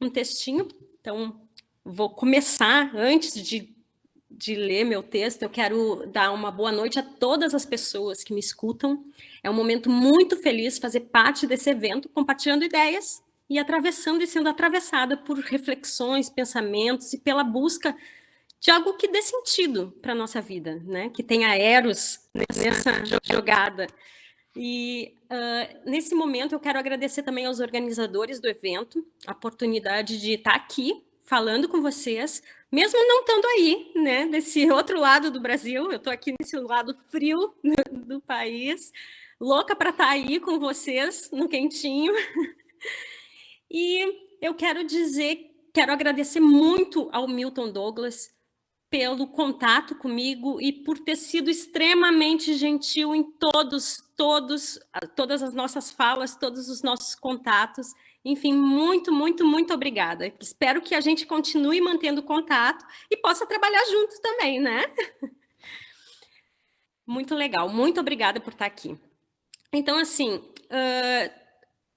um textinho. Então, vou começar, antes de ler meu texto, eu quero dar uma boa noite a todas as pessoas que me escutam. É um momento muito feliz fazer parte desse evento, compartilhando ideias e atravessando e sendo atravessada por reflexões, pensamentos e pela busca de algo que dê sentido para a nossa vida, né? Que tenha eros nessa jogada. E nesse momento eu quero agradecer também aos organizadores do evento a oportunidade de estar aqui falando com vocês, mesmo não estando aí, né, desse outro lado do Brasil. Eu estou aqui nesse lado frio do país, louca para estar aí com vocês no quentinho. E eu quero agradecer muito ao Milton Douglas pelo contato comigo e por ter sido extremamente gentil em todas as nossas falas, todos os nossos contatos. Enfim, muito, muito, muito obrigada. Espero que a gente continue mantendo contato e possa trabalhar juntos também, né? Muito legal. Muito obrigada por estar aqui. Então, assim,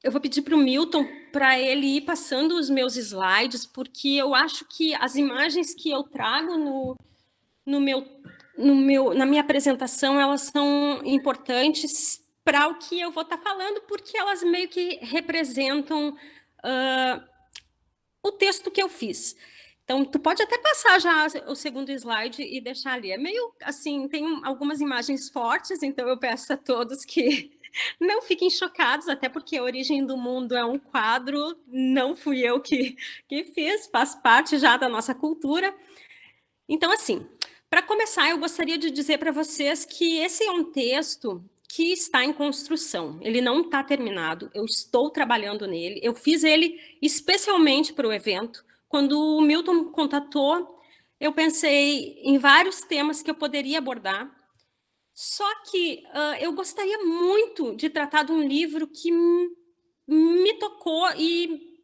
eu vou pedir para o Milton para ele ir passando os meus slides, porque eu acho que as imagens que eu trago na minha apresentação, elas são importantes para o que eu vou estar falando, porque elas meio que representam o texto que eu fiz. Então, tu pode até passar já o segundo slide e deixar ali. É meio assim, tem algumas imagens fortes, então eu peço a todos que não fiquem chocados, até porque A Origem do Mundo é um quadro, não fui eu que fiz, faz parte já da nossa cultura. Então, assim, para começar, eu gostaria de dizer para vocês que esse é um texto que está em construção. Ele não está terminado, eu estou trabalhando nele. Eu fiz ele especialmente para o evento. Quando o Milton me contatou, eu pensei em vários temas que eu poderia abordar. Só que eu gostaria muito de tratar de um livro que me tocou e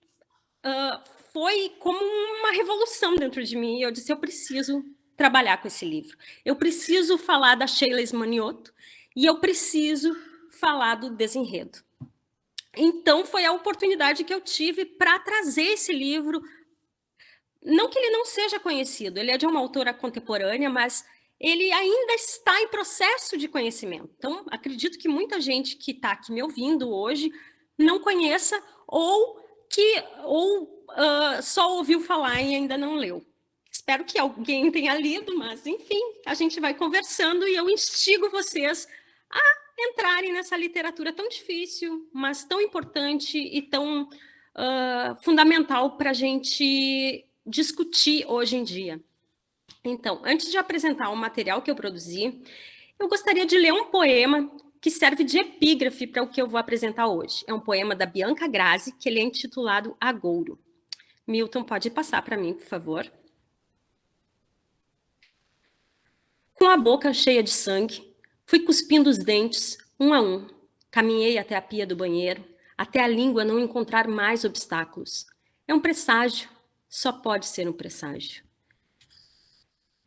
foi como uma revolução dentro de mim. Eu disse, eu preciso trabalhar com esse livro. Eu preciso falar da Sheila Manioto e eu preciso falar do desenredo. Então, foi a oportunidade que eu tive para trazer esse livro. Não que ele não seja conhecido, ele é de uma autora contemporânea, mas ele ainda está em processo de conhecimento. Então, acredito que muita gente que está aqui me ouvindo hoje não conheça ou só ouviu falar e ainda não leu. Espero que alguém tenha lido, mas, enfim, a gente vai conversando e eu instigo vocês a entrarem nessa literatura tão difícil, mas tão importante e tão fundamental para a gente discutir hoje em dia. Então, antes de apresentar o material que eu produzi, eu gostaria de ler um poema que serve de epígrafe para o que eu vou apresentar hoje. É um poema da Bianca Grazi, que ele é intitulado Agouro. Milton, pode passar para mim, por favor. Com a boca cheia de sangue, fui cuspindo os dentes, um a um. Caminhei até a pia do banheiro, até a língua não encontrar mais obstáculos. É um presságio, só pode ser um presságio.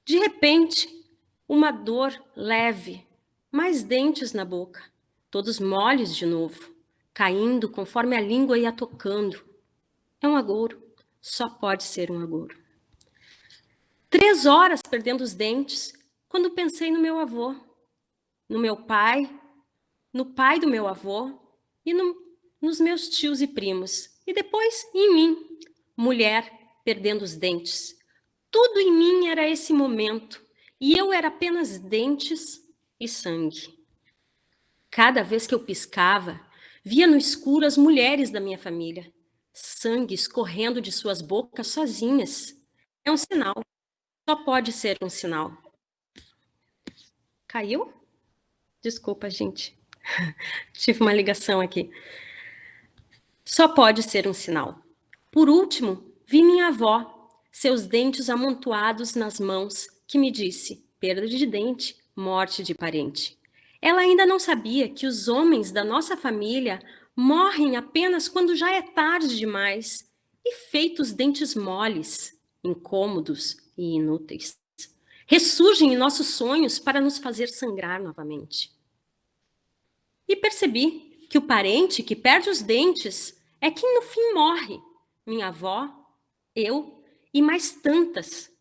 De repente, uma dor leve, mais dentes na boca, todos moles de novo, caindo conforme a língua ia tocando. É um agouro, só pode ser um agouro. 3 horas perdendo os dentes, quando pensei no meu avô, no meu pai, no pai do meu avô e nos meus tios e primos. E depois em mim, mulher perdendo os dentes. Tudo em mim era esse momento, e eu era apenas dentes e sangue. Cada vez que eu piscava, via no escuro as mulheres da minha família, sangue escorrendo de suas bocas sozinhas. É um sinal, só pode ser um sinal. Caiu? Desculpa, gente. Tive uma ligação aqui. Só pode ser um sinal. Por último, vi minha avó, seus dentes amontoados nas mãos, que me disse: perda de dente, morte de parente. Ela ainda não sabia que os homens da nossa família morrem apenas quando já é tarde demais e feitos dentes moles, incômodos e inúteis. Ressurgem em nossos sonhos para nos fazer sangrar novamente. E percebi que o parente que perde os dentes é quem no fim morre. Minha avó eu e mais tantas,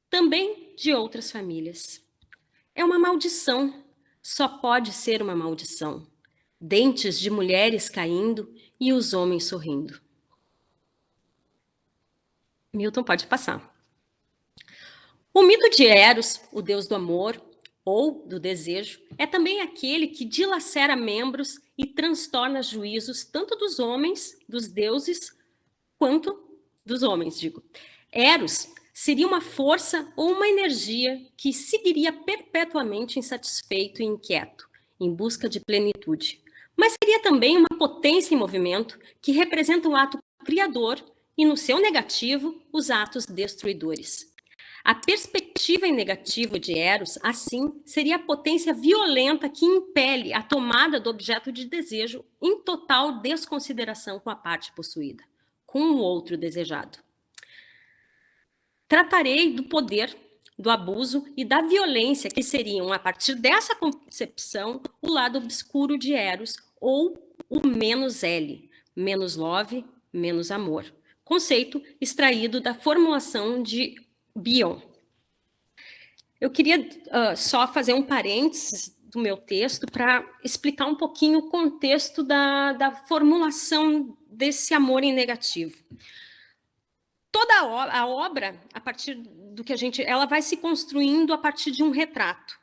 também de outras famílias. É uma maldição, só pode ser uma maldição. Dentes de mulheres caindo e os homens sorrindo. Milton, pode passar. O mito de Eros, o deus do amor ou do desejo, é também aquele que dilacera membros e transtorna juízos tanto dos homens, dos deuses, quanto dos homens, digo. Eros seria uma força ou uma energia que seguiria perpetuamente insatisfeito e inquieto, em busca de plenitude. Mas seria também uma potência em movimento que representa o ato criador e, no seu negativo, os atos destruidores. A perspectiva em negativo de Eros, assim, seria a potência violenta que impele a tomada do objeto de desejo em total desconsideração com a parte possuída, com o outro desejado. Tratarei do poder, do abuso e da violência que seriam, a partir dessa concepção, o lado obscuro de Eros, ou o menos L, menos love, menos amor. Conceito extraído da formulação de Bion. Eu queria só fazer um parênteses do meu texto para explicar um pouquinho o contexto da formulação desse amor em negativo. Toda a obra, a partir do que ela vai se construindo a partir de um retrato.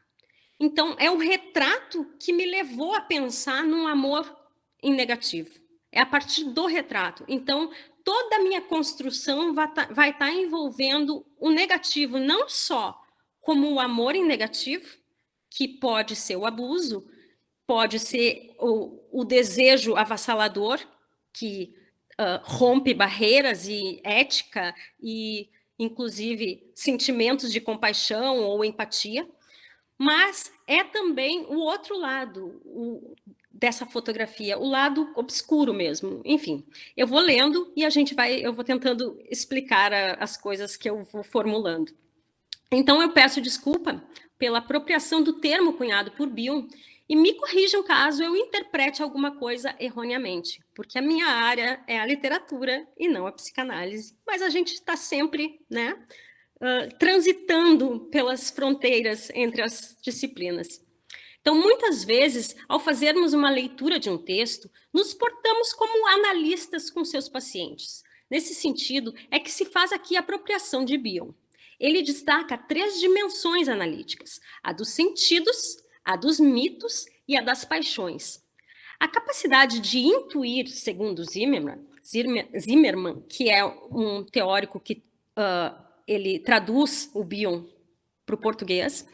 Então, é o retrato que me levou a pensar num amor em negativo. É a partir do retrato. Então, toda a minha construção vai estar envolvendo o negativo, não só como o amor em negativo, que pode ser o abuso, pode ser o desejo avassalador, que rompe barreiras e ética e, inclusive, sentimentos de compaixão ou empatia, mas é também o outro lado dessa fotografia, o lado obscuro mesmo. Enfim, eu vou lendo e eu vou tentando explicar as coisas que eu vou formulando. Então, eu peço desculpa pela apropriação do termo cunhado por Bion e me corrijam caso eu interprete alguma coisa erroneamente, porque a minha área é a literatura e não a psicanálise, mas a gente está sempre, né, transitando pelas fronteiras entre as disciplinas. Então, muitas vezes, ao fazermos uma leitura de um texto, nos portamos como analistas com seus pacientes. Nesse sentido, é que se faz aqui a apropriação de Bion. Ele destaca 3 dimensões analíticas: a dos sentidos, a dos mitos e a das paixões. A capacidade de intuir, segundo Zimmermann, que é um teórico que ele traduz o Bion para o português,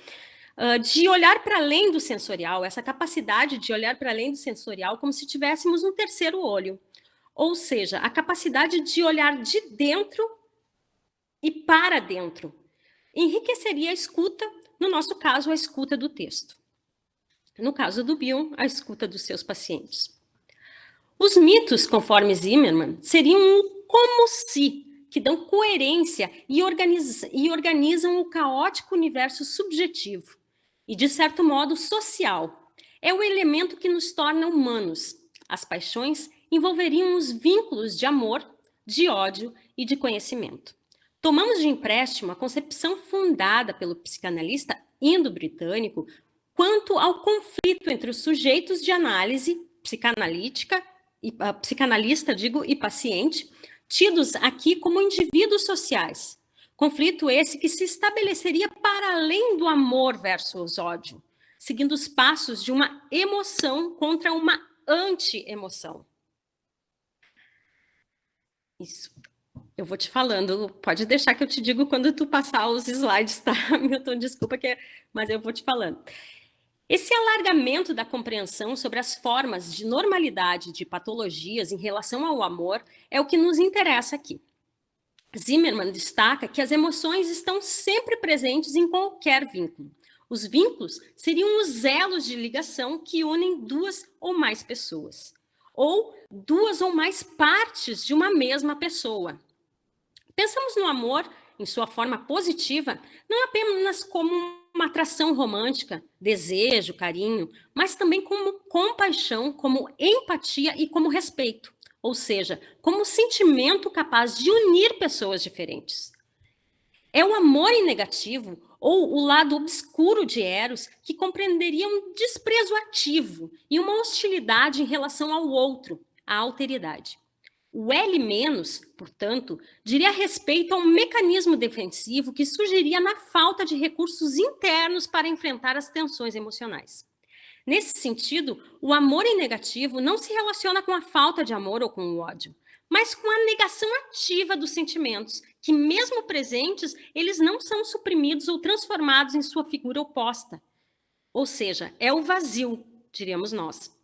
de olhar para além do sensorial, essa capacidade de olhar para além do sensorial como se tivéssemos um terceiro olho. Ou seja, a capacidade de olhar de dentro e para dentro. Enriqueceria a escuta, no nosso caso, a escuta do texto. No caso do Bion, a escuta dos seus pacientes. Os mitos, conforme Zimmermann, seriam um como se, que dão coerência e organizam o caótico universo subjetivo e, de certo modo, social. É o elemento que nos torna humanos. As paixões envolveriam os vínculos de amor, de ódio e de conhecimento. Tomamos de empréstimo a concepção fundada pelo psicanalista indo-britânico quanto ao conflito entre os sujeitos de análise psicanalista, e paciente, tidos aqui como indivíduos sociais. Conflito esse que se estabeleceria para além do amor versus ódio, seguindo os passos de uma emoção contra uma anti-emoção. Isso. Eu vou te falando, pode deixar que eu te digo quando tu passar os slides, tá, Milton? Desculpa, mas eu vou te falando. Esse alargamento da compreensão sobre as formas de normalidade de patologias em relação ao amor é o que nos interessa aqui. Zimmermann destaca que as emoções estão sempre presentes em qualquer vínculo. Os vínculos seriam os elos de ligação que unem 2 ou mais pessoas, ou 2 ou mais partes de uma mesma pessoa. Pensamos no amor, em sua forma positiva, não apenas como uma atração romântica, desejo, carinho, mas também como compaixão, como empatia e como respeito. ou seja, como sentimento capaz de unir pessoas diferentes. É o amor em negativo, ou o lado obscuro de Eros, que compreenderia um desprezo ativo e uma hostilidade em relação ao outro, a alteridade. O L-, portanto, diria respeito ao mecanismo defensivo que surgiria na falta de recursos internos para enfrentar as tensões emocionais. Nesse sentido, o amor em negativo não se relaciona com a falta de amor ou com o ódio, mas com a negação ativa dos sentimentos, que mesmo presentes, eles não são suprimidos ou transformados em sua figura oposta. Ou seja, é o vazio, diríamos nós.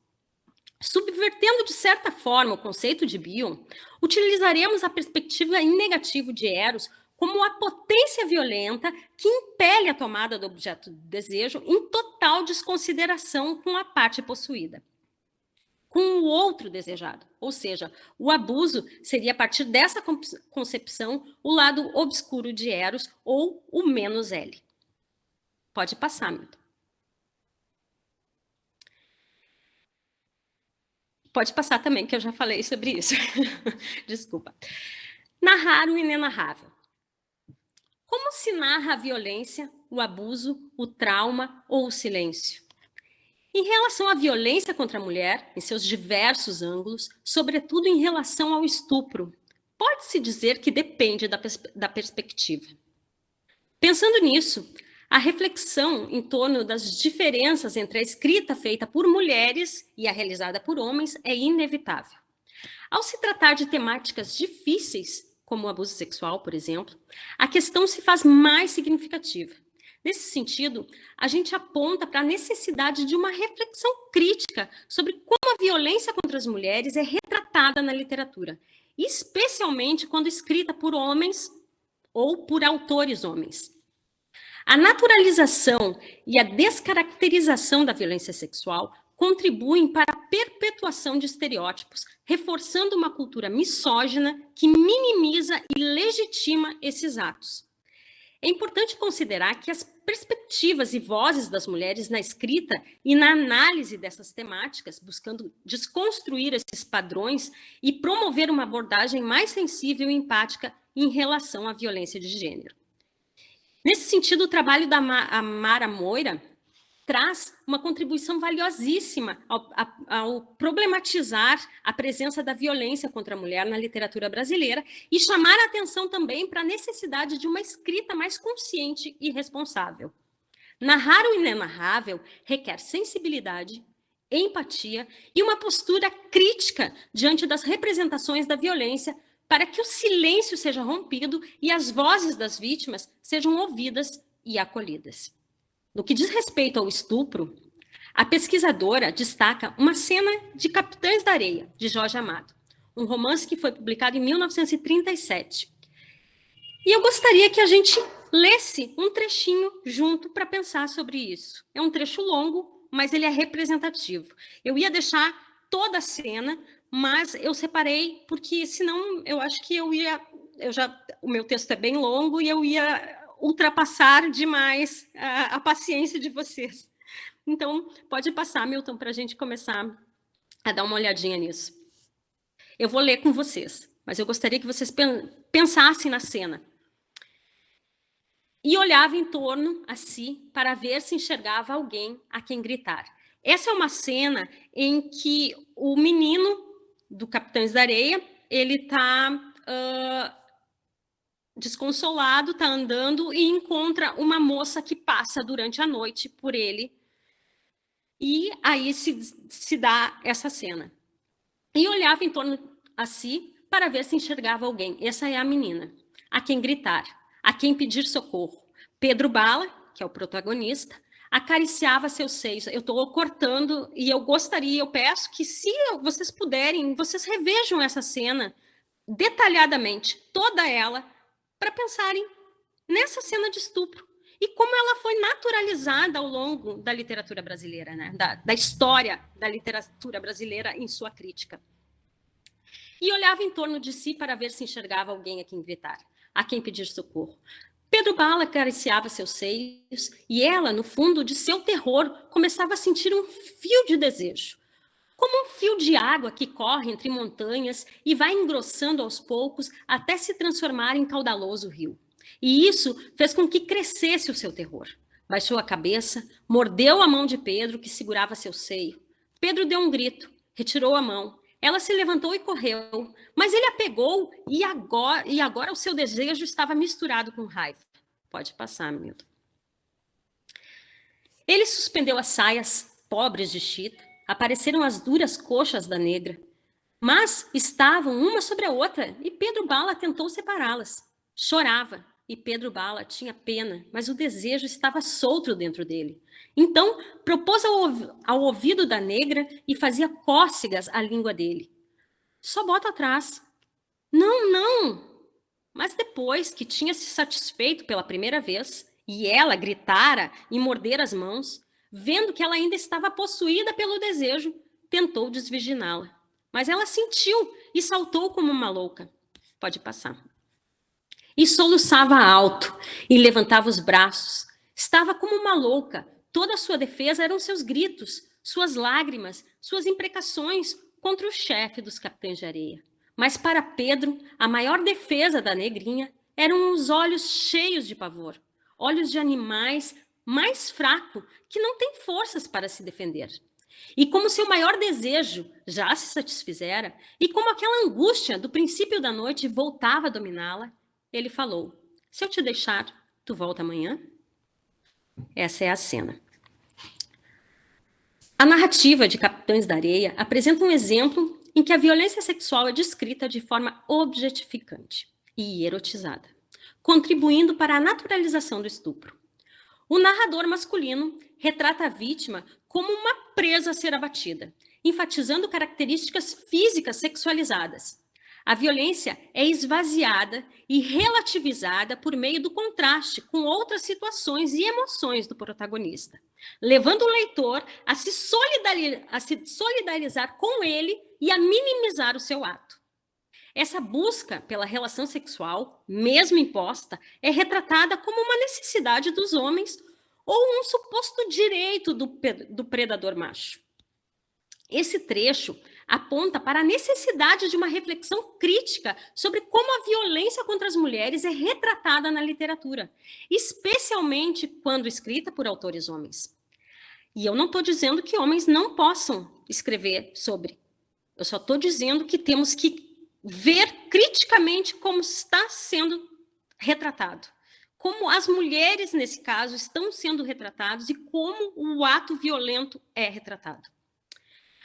Subvertendo de certa forma o conceito de Bion, utilizaremos a perspectiva em negativo de Eros como a potência violenta que impele a tomada do objeto do desejo em total desconsideração com a parte possuída, com o outro desejado. Ou seja, o abuso seria, a partir dessa concepção, o lado obscuro de Eros, ou o menos L. Pode passar, Milton. Pode passar também, que eu já falei sobre isso. Desculpa. Narrar o inenarrável. Como se narra a violência, o abuso, o trauma ou o silêncio? Em relação à violência contra a mulher, em seus diversos ângulos, sobretudo em relação ao estupro, pode-se dizer que depende da perspectiva. Pensando nisso, a reflexão em torno das diferenças entre a escrita feita por mulheres e a realizada por homens é inevitável. Ao se tratar de temáticas difíceis, como o abuso sexual, por exemplo, a questão se faz mais significativa. Nesse sentido, a gente aponta para a necessidade de uma reflexão crítica sobre como a violência contra as mulheres é retratada na literatura, especialmente quando escrita por homens ou por autores homens. A naturalização e a descaracterização da violência sexual contribuem para a perpetuação de estereótipos, reforçando uma cultura misógina que minimiza e legitima esses atos. É importante considerar que as perspectivas e vozes das mulheres na escrita e na análise dessas temáticas, buscando desconstruir esses padrões e promover uma abordagem mais sensível e empática em relação à violência de gênero. Nesse sentido, o trabalho da Mara Moira traz uma contribuição valiosíssima ao problematizar a presença da violência contra a mulher na literatura brasileira e chamar a atenção também para a necessidade de uma escrita mais consciente e responsável. Narrar o inenarrável requer sensibilidade, empatia e uma postura crítica diante das representações da violência para que o silêncio seja rompido e as vozes das vítimas sejam ouvidas e acolhidas. No que diz respeito ao estupro, a pesquisadora destaca uma cena de Capitães da Areia, de Jorge Amado, um romance que foi publicado em 1937. E eu gostaria que a gente lesse um trechinho junto para pensar sobre isso. É um trecho longo, mas ele é representativo. Eu ia deixar toda a cena, mas eu separei porque senão eu acho que o meu texto é bem longo e eu ia ultrapassar demais a paciência de vocês. Então, pode passar, Milton, para a gente começar a dar uma olhadinha nisso. Eu vou ler com vocês, mas eu gostaria que vocês pensassem na cena. E olhava em torno a si para ver se enxergava alguém a quem gritar. Essa é uma cena em que o menino do Capitães da Areia, ele está desconsolado, está andando e encontra uma moça que passa durante a noite por ele. E aí se dá essa cena. E olhava em torno a si para ver se enxergava alguém. Essa é a menina, a quem gritar, a quem pedir socorro. Pedro Bala, que é o protagonista, acariciava seus seios. Eu estou cortando e eu peço que, se vocês puderem, vocês revejam essa cena detalhadamente, toda ela, para pensarem nessa cena de estupro e como ela foi naturalizada ao longo da literatura brasileira, né? da história da literatura brasileira em sua crítica. E olhava em torno de si para ver se enxergava alguém a quem gritar, a quem pedir socorro. Pedro Bala acariciava seus seios e ela, no fundo de seu terror, começava a sentir um fio de desejo. como um fio de água que corre entre montanhas e vai engrossando aos poucos até se transformar em caudaloso rio. E isso fez com que crescesse o seu terror. Baixou a cabeça, mordeu a mão de Pedro, que segurava seu seio. Pedro deu um grito, retirou a mão. Ela se levantou e correu, mas ele a pegou e agora o seu desejo estava misturado com raiva. Pode passar, Milton. Ele suspendeu as saias pobres de chita, apareceram as duras coxas da negra, mas estavam uma sobre a outra e Pedro Bala tentou separá-las. Chorava e Pedro Bala tinha pena, mas o desejo estava solto dentro dele. Então, propôs ao ouvido da negra e fazia cócegas à língua dele. Só bota atrás. Não, não! Mas depois que tinha se satisfeito pela primeira vez, e ela gritara e mordera as mãos, vendo que ela ainda estava possuída pelo desejo, tentou desvirginá-la. Mas ela sentiu e saltou como uma louca. Pode passar. E soluçava alto e levantava os braços. Estava como uma louca. Toda a sua defesa eram seus gritos, suas lágrimas, suas imprecações contra o chefe dos capitães de areia. Mas para Pedro, a maior defesa da negrinha eram os olhos cheios de pavor. Olhos de animais mais fraco que não tem forças para se defender. E como seu maior desejo já se satisfizera, e como aquela angústia do princípio da noite voltava a dominá-la, ele falou: se eu te deixar, tu volta amanhã? Essa é a cena. A narrativa de Capitães da Areia apresenta um exemplo em que a violência sexual é descrita de forma objetificante e erotizada, contribuindo para a naturalização do estupro. O narrador masculino retrata a vítima como uma presa a ser abatida, enfatizando características físicas sexualizadas. A violência é esvaziada e relativizada por meio do contraste com outras situações e emoções do protagonista, levando o leitor a se solidarizar com ele e a minimizar o seu ato. Essa busca pela relação sexual, mesmo imposta, é retratada como uma necessidade dos homens ou um suposto direito do predador macho. Esse trecho aponta para a necessidade de uma reflexão crítica sobre como a violência contra as mulheres é retratada na literatura, especialmente quando escrita por autores homens. E eu não estou dizendo que homens não possam escrever sobre. Eu só estou dizendo que temos que ver criticamente como está sendo retratado. Como as mulheres, nesse caso, estão sendo retratadas e como o ato violento é retratado.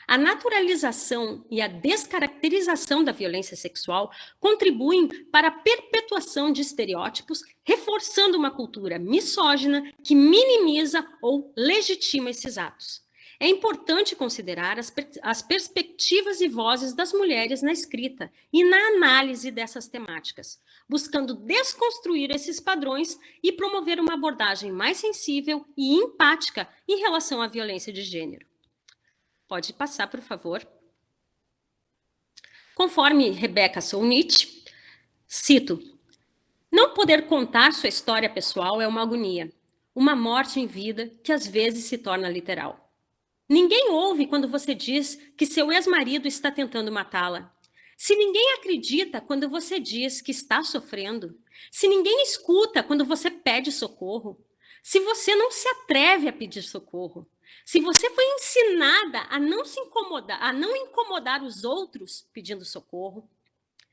A naturalização e a descaracterização da violência sexual contribuem para a perpetuação de estereótipos, reforçando uma cultura misógina que minimiza ou legitima esses atos. É importante considerar as perspectivas e vozes das mulheres na escrita e na análise dessas temáticas, buscando desconstruir esses padrões e promover uma abordagem mais sensível e empática em relação à violência de gênero. Pode passar, por favor. Conforme Rebecca Solnit, cito: não poder contar sua história pessoal é uma agonia, uma morte em vida que às vezes se torna literal. Ninguém ouve quando você diz que seu ex-marido está tentando matá-la. Se ninguém acredita quando você diz que está sofrendo, se ninguém escuta quando você pede socorro, se você não se atreve a pedir socorro, se você foi ensinada a não se incomodar, a não incomodar os outros pedindo socorro,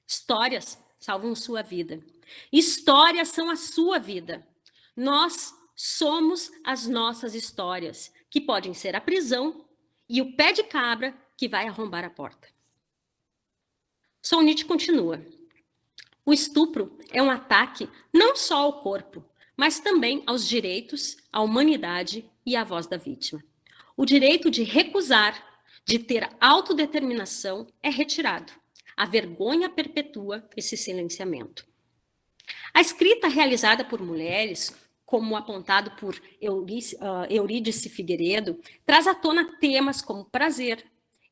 histórias salvam sua vida. Histórias são a sua vida. Nós somos as nossas histórias, que podem ser a prisão e o pé de cabra que vai arrombar a porta. Solnit continua: o estupro é um ataque não só ao corpo, mas também aos direitos, à humanidade e à voz da vítima. O direito de recusar, de ter autodeterminação, é retirado. A vergonha perpetua esse silenciamento. A escrita realizada por mulheres, como apontado por Eurídice Figueiredo, traz à tona temas como prazer,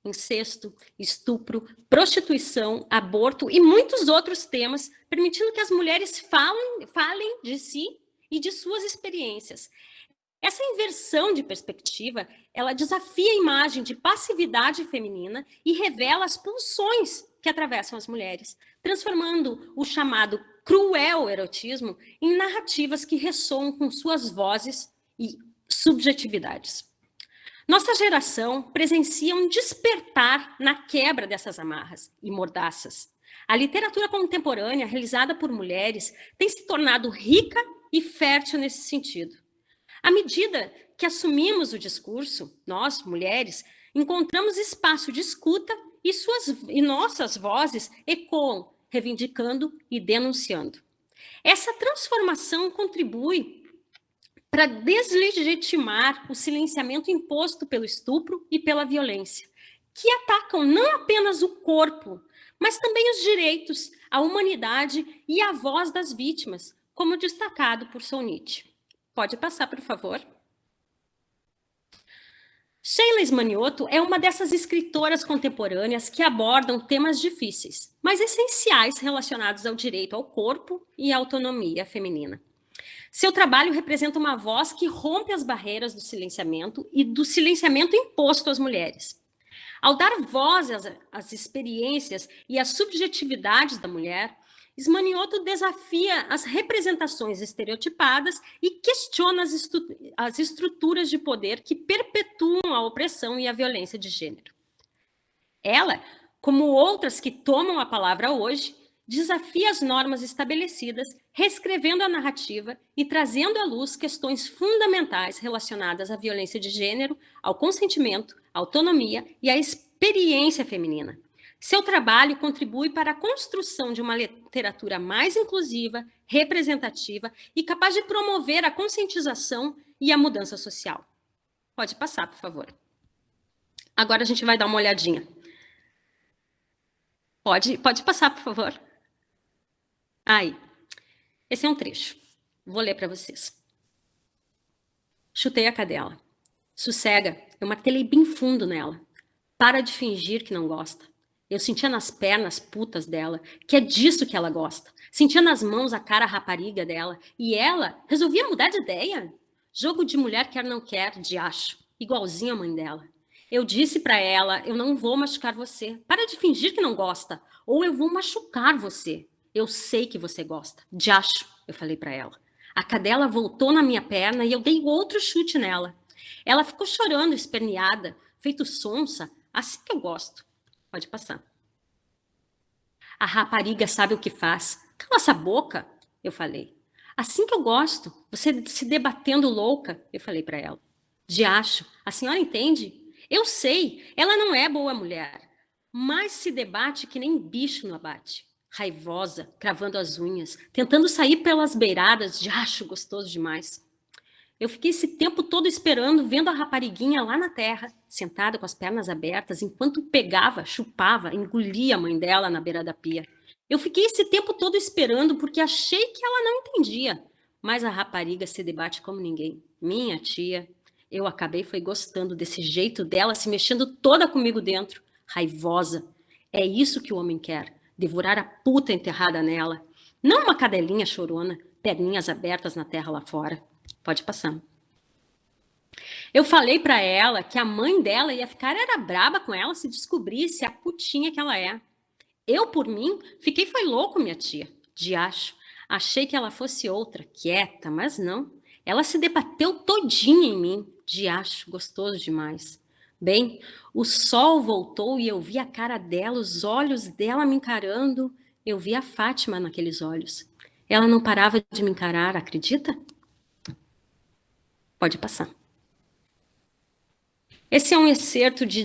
incesto, estupro, prostituição, aborto e muitos outros temas, permitindo que as mulheres falem de si e de suas experiências. Essa inversão de perspectiva, ela desafia a imagem de passividade feminina e revela as pulsões que atravessam as mulheres, transformando o chamado cruel erotismo em narrativas que ressoam com suas vozes e subjetividades. Nossa geração presencia um despertar na quebra dessas amarras e mordaças. A literatura contemporânea, realizada por mulheres, tem se tornado rica e fértil nesse sentido. À medida que assumimos o discurso, nós, mulheres, encontramos espaço de escuta e nossas vozes ecoam, reivindicando e denunciando. Essa transformação contribui para deslegitimar o silenciamento imposto pelo estupro e pela violência, que atacam não apenas o corpo, mas também os direitos, a humanidade e a voz das vítimas, como destacado por Solnit. Pode passar, por favor. Sheila Ismanioto é uma dessas escritoras contemporâneas que abordam temas difíceis, mas essenciais relacionados ao direito ao corpo e à autonomia feminina. Seu trabalho representa uma voz que rompe as barreiras do silenciamento e do silenciamento imposto às mulheres. Ao dar voz às experiências e às subjetividades da mulher, Ismanioto desafia as representações estereotipadas e questiona as estruturas de poder que perpetuam a opressão e a violência de gênero. Ela, como outras que tomam a palavra hoje, desafia as normas estabelecidas, reescrevendo a narrativa e trazendo à luz questões fundamentais relacionadas à violência de gênero, ao consentimento, à autonomia e à experiência feminina. Seu trabalho contribui para a construção de uma literatura mais inclusiva, representativa e capaz de promover a conscientização e a mudança social. Pode passar, por favor. Agora a gente vai dar uma olhadinha. Pode passar, por favor. Aí, esse é um trecho. Vou ler para vocês. Chutei a cadela. Sossega, eu martelei bem fundo nela. Para de fingir que não gosta. Eu sentia nas pernas putas dela, que é disso que ela gosta. Sentia nas mãos a cara rapariga dela. E ela resolvia mudar de ideia. Jogo de mulher quer não quer, diacho. Igualzinho a mãe dela. Eu disse para ela, eu não vou machucar você. Para de fingir que não gosta. Ou eu vou machucar você. Eu sei que você gosta. Diacho, eu falei para ela. A cadela voltou na minha perna e eu dei outro chute nela. Ela ficou chorando, esperneada, feito sonsa. Assim que eu gosto. Pode passar. A rapariga sabe o que faz. Cala essa boca, eu falei. Assim que eu gosto. Você se debatendo louca, eu falei para ela. Diacho, a senhora entende? Eu sei, ela não é boa mulher, mas se debate que nem bicho no abate. Raivosa, cravando as unhas, tentando sair pelas beiradas, diacho gostoso demais. Eu fiquei esse tempo todo esperando, vendo a rapariguinha lá na terra, sentada com as pernas abertas, enquanto pegava, chupava, engolia a mãe dela na beira da pia. Eu fiquei esse tempo todo esperando porque achei que ela não entendia. Mas a rapariga se debate como ninguém. Minha tia, eu acabei foi gostando desse jeito dela, se mexendo toda comigo dentro, raivosa. É isso que o homem quer, devorar a puta enterrada nela. Não uma cadelinha chorona, perninhas abertas na terra lá fora. Pode passar. Eu falei para ela que a mãe dela ia ficar era braba com ela se descobrisse a putinha que ela é. Eu, por mim, fiquei foi louco, minha tia. Diacho. Achei que ela fosse outra, quieta, mas não. Ela se debateu todinha em mim. Diacho, gostoso demais. Bem, o sol voltou e eu vi a cara dela, os olhos dela me encarando. Eu vi a Fátima naqueles olhos. Ela não parava de me encarar, acredita? Pode passar. Esse é um excerto de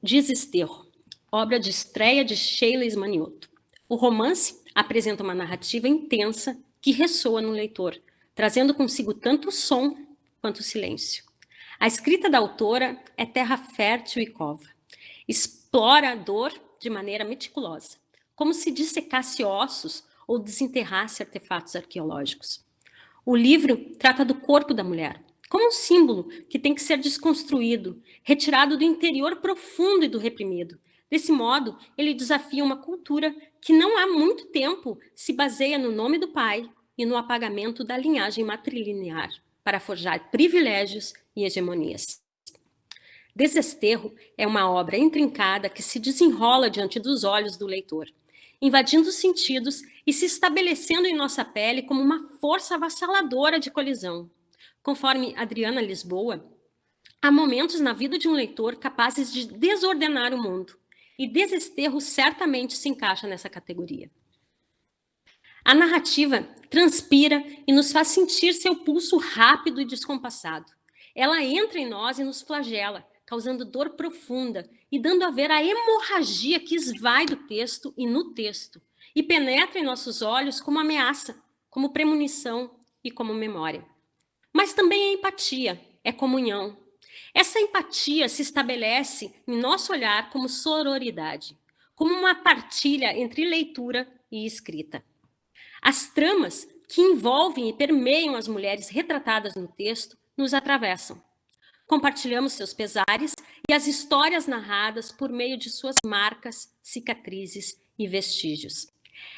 Desesterro, obra de estreia de Sheila Ismanioto. O romance apresenta uma narrativa intensa que ressoa no leitor, trazendo consigo tanto o som quanto o silêncio. A escrita da autora é terra fértil e cova. Explora a dor de maneira meticulosa, como se dissecasse ossos ou desenterrasse artefatos arqueológicos. O livro trata do corpo da mulher, como um símbolo que tem que ser desconstruído, retirado do interior profundo e do reprimido. Desse modo, ele desafia uma cultura que não há muito tempo se baseia no nome do pai e no apagamento da linhagem matrilinear. para forjar privilégios e hegemonias. Desesterro é uma obra intrincada que se desenrola diante dos olhos do leitor, invadindo os sentidos e se estabelecendo em nossa pele como uma força avassaladora de colisão. Conforme Adriana Lisboa, há momentos na vida de um leitor capazes de desordenar o mundo, e Desesterro certamente se encaixa nessa categoria. A narrativa transpira e nos faz sentir seu pulso rápido e descompassado. Ela entra em nós e nos flagela, causando dor profunda e dando a ver a hemorragia que esvai do texto e no texto, e penetra em nossos olhos como ameaça, como premonição e como memória. Mas também é empatia, é comunhão. Essa empatia se estabelece em nosso olhar como sororidade, como uma partilha entre leitura e escrita. As tramas que envolvem e permeiam as mulheres retratadas no texto nos atravessam. Compartilhamos seus pesares e as histórias narradas por meio de suas marcas, cicatrizes e vestígios.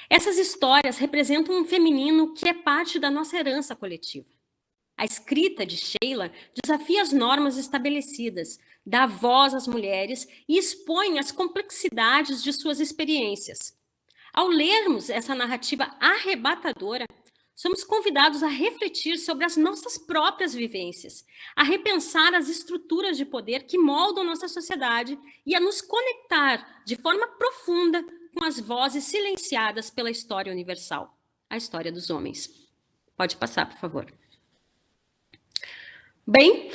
Essas histórias representam um feminino que é parte da nossa herança coletiva. A escrita de Sheila desafia as normas estabelecidas, dá voz às mulheres e expõe as complexidades de suas experiências. Ao lermos essa narrativa arrebatadora, somos convidados a refletir sobre as nossas próprias vivências, a repensar as estruturas de poder que moldam nossa sociedade e a nos conectar de forma profunda com as vozes silenciadas pela história universal, a história dos homens. Pode passar, por favor. Bem,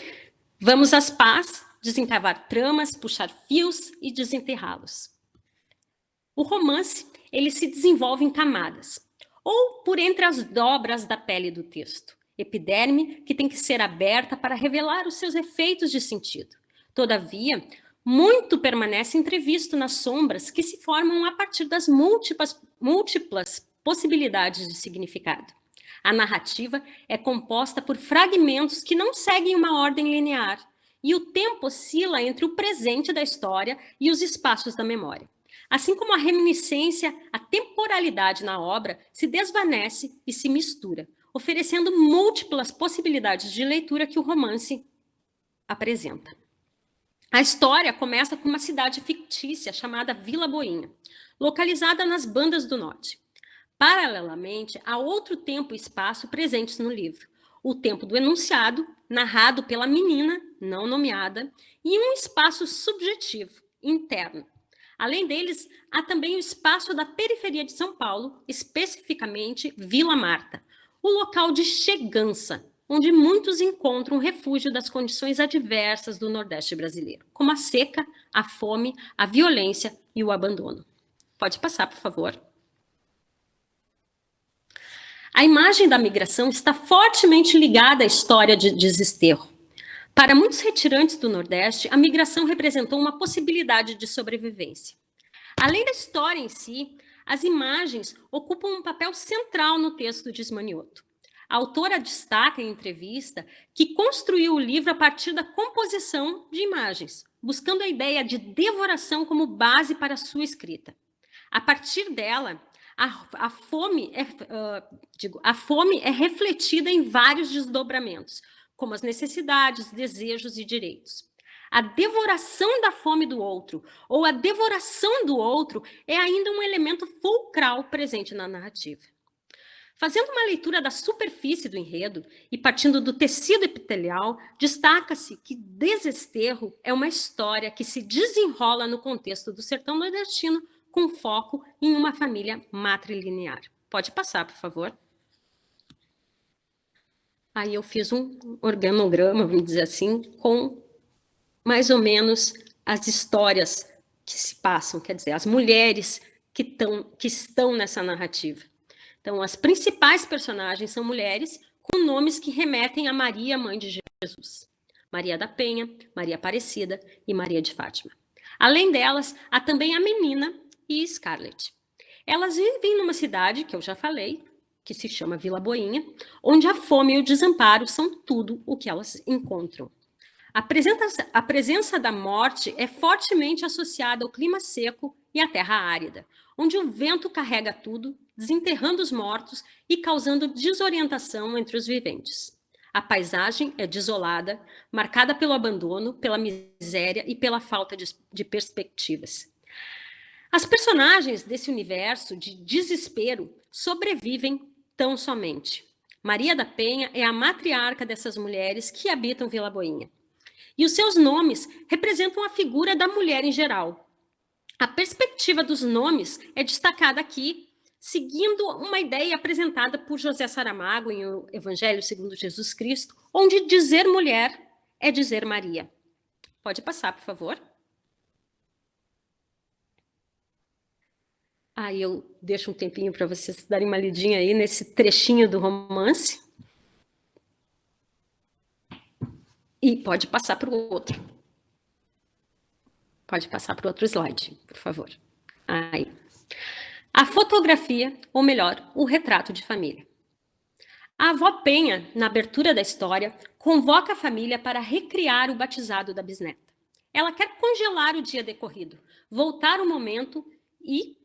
vamos às pás, desencavar tramas, puxar fios e desenterrá-los. O romance, ele se desenvolve em camadas, ou por entre as dobras da pele do texto. Epiderme que tem que ser aberta para revelar os seus efeitos de sentido. Todavia, muito permanece entrevisto nas sombras que se formam a partir das múltiplas possibilidades de significado. A narrativa é composta por fragmentos que não seguem uma ordem linear, e o tempo oscila entre o presente da história e os espaços da memória. Assim como a reminiscência, a temporalidade na obra se desvanece e se mistura, oferecendo múltiplas possibilidades de leitura que o romance apresenta. A história começa com uma cidade fictícia chamada Vila Boinha, localizada nas Bandas do Norte. Paralelamente, há outro tempo e espaço presentes no livro. O tempo do enunciado, narrado pela menina, não nomeada, e um espaço subjetivo, interno. Além deles, há também o espaço da periferia de São Paulo, especificamente Vila Marta, o local de chegança, onde muitos encontram refúgio das condições adversas do Nordeste brasileiro, como a seca, a fome, a violência e o abandono. Pode passar, por favor. A imagem da migração está fortemente ligada à história de Desesterro. Para muitos retirantes do Nordeste, a migração representou uma possibilidade de sobrevivência. Além da história em si, as imagens ocupam um papel central no texto de Ismanioto. A autora destaca em entrevista que construiu o livro a partir da composição de imagens, buscando a ideia de devoração como base para a sua escrita. A partir dela, a fome é refletida em vários desdobramentos, como as necessidades, desejos e direitos. A devoração da fome do outro, ou a devoração do outro, é ainda um elemento fulcral presente na narrativa. Fazendo uma leitura da superfície do enredo e partindo do tecido epitelial, destaca-se que Desesterro é uma história que se desenrola no contexto do sertão nordestino, com foco em uma família matrilinear. Pode passar, por favor. Aí eu fiz um organograma, vamos dizer assim, com mais ou menos as histórias que se passam, quer dizer, as mulheres que estão nessa narrativa. Então, as principais personagens são mulheres com nomes que remetem a Maria, mãe de Jesus. Maria da Penha, Maria Aparecida e Maria de Fátima. Além delas, há também a menina e Scarlett. Elas vivem numa cidade, que eu já falei, que se chama Vila Boinha, onde a fome e o desamparo são tudo o que elas encontram. A presença da morte é fortemente associada ao clima seco e à terra árida, onde o vento carrega tudo, desenterrando os mortos e causando desorientação entre os viventes. A paisagem é desolada, marcada pelo abandono, pela miséria e pela falta de perspectivas. As personagens desse universo de desespero sobrevivem tão somente. Maria da Penha é a matriarca dessas mulheres que habitam Vila Boinha. E os seus nomes representam a figura da mulher em geral. A perspectiva dos nomes é destacada aqui, seguindo uma ideia apresentada por José Saramago em O Evangelho segundo Jesus Cristo, onde dizer mulher é dizer Maria. Pode passar, por favor. Aí eu deixo um tempinho para vocês darem uma lidinha aí nesse trechinho do romance. E pode passar para o outro. Pode passar para o outro slide, por favor. Aí. A fotografia, ou melhor, o retrato de família. A avó Penha, na abertura da história, convoca a família para recriar o batizado da bisneta. Ela quer congelar o dia decorrido, voltar o momento e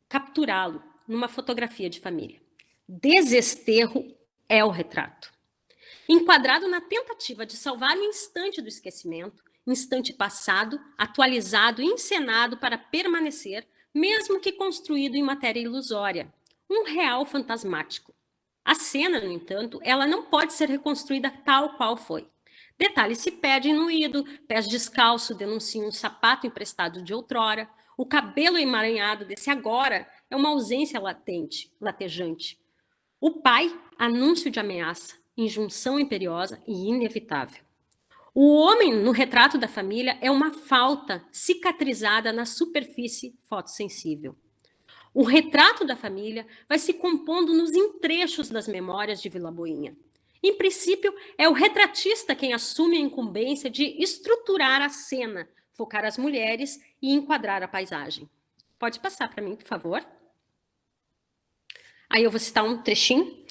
capturá-lo numa fotografia de família. Desesterro é o retrato. Enquadrado na tentativa de salvar o instante do esquecimento, instante passado, atualizado e encenado para permanecer, mesmo que construído em matéria ilusória, um real fantasmático. A cena, no entanto, ela não pode ser reconstruída tal qual foi. Detalhes se perdem no ido, pés descalços denunciam um sapato emprestado de outrora, o cabelo emaranhado desse agora é uma ausência latente, latejante. O pai, anúncio de ameaça, injunção imperiosa e inevitável. O homem no retrato da família é uma falta cicatrizada na superfície fotossensível. O retrato da família vai se compondo nos entrechos das memórias de Vila Boinha. Em princípio, é o retratista quem assume a incumbência de estruturar a cena, focar as mulheres e enquadrar a paisagem. Pode passar para mim, por favor? Aí eu vou citar um trechinho.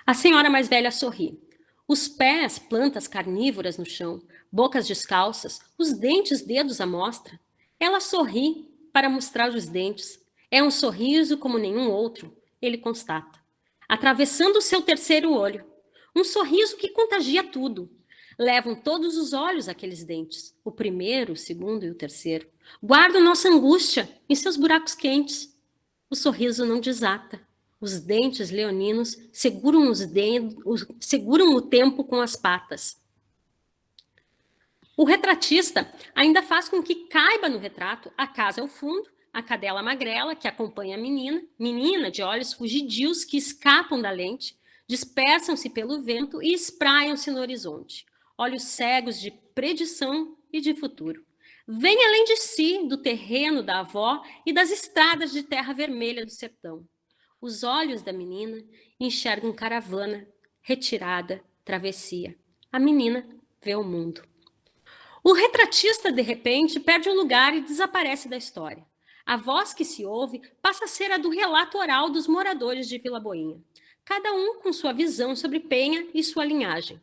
A senhora mais velha sorri. Os pés, plantas carnívoras no chão, bocas descalças, os dentes, dedos à mostra. Ela sorri para mostrar os dentes. É um sorriso como nenhum outro, ele constata. Atravessando o seu terceiro olho. Um sorriso que contagia tudo. Levam todos os olhos aqueles dentes. O primeiro, o segundo e o terceiro. Guardam nossa angústia em seus buracos quentes. O sorriso não desata. Os dentes leoninos seguram os dedos, seguram o tempo com as patas. O retratista ainda faz com que caiba no retrato a casa ao fundo, a cadela magrela que acompanha a menina de olhos fugidios que escapam da lente, dispersam-se pelo vento e espraiam-se no horizonte. Olhos cegos de predição e de futuro. Vem além de si, do terreno da avó e das estradas de terra vermelha do sertão. Os olhos da menina enxergam caravana, retirada, travessia. A menina vê o mundo. O retratista, de repente, perde o lugar e desaparece da história. A voz que se ouve passa a ser a do relato oral dos moradores de Vila Boinha, cada um com sua visão sobre Penha e sua linhagem.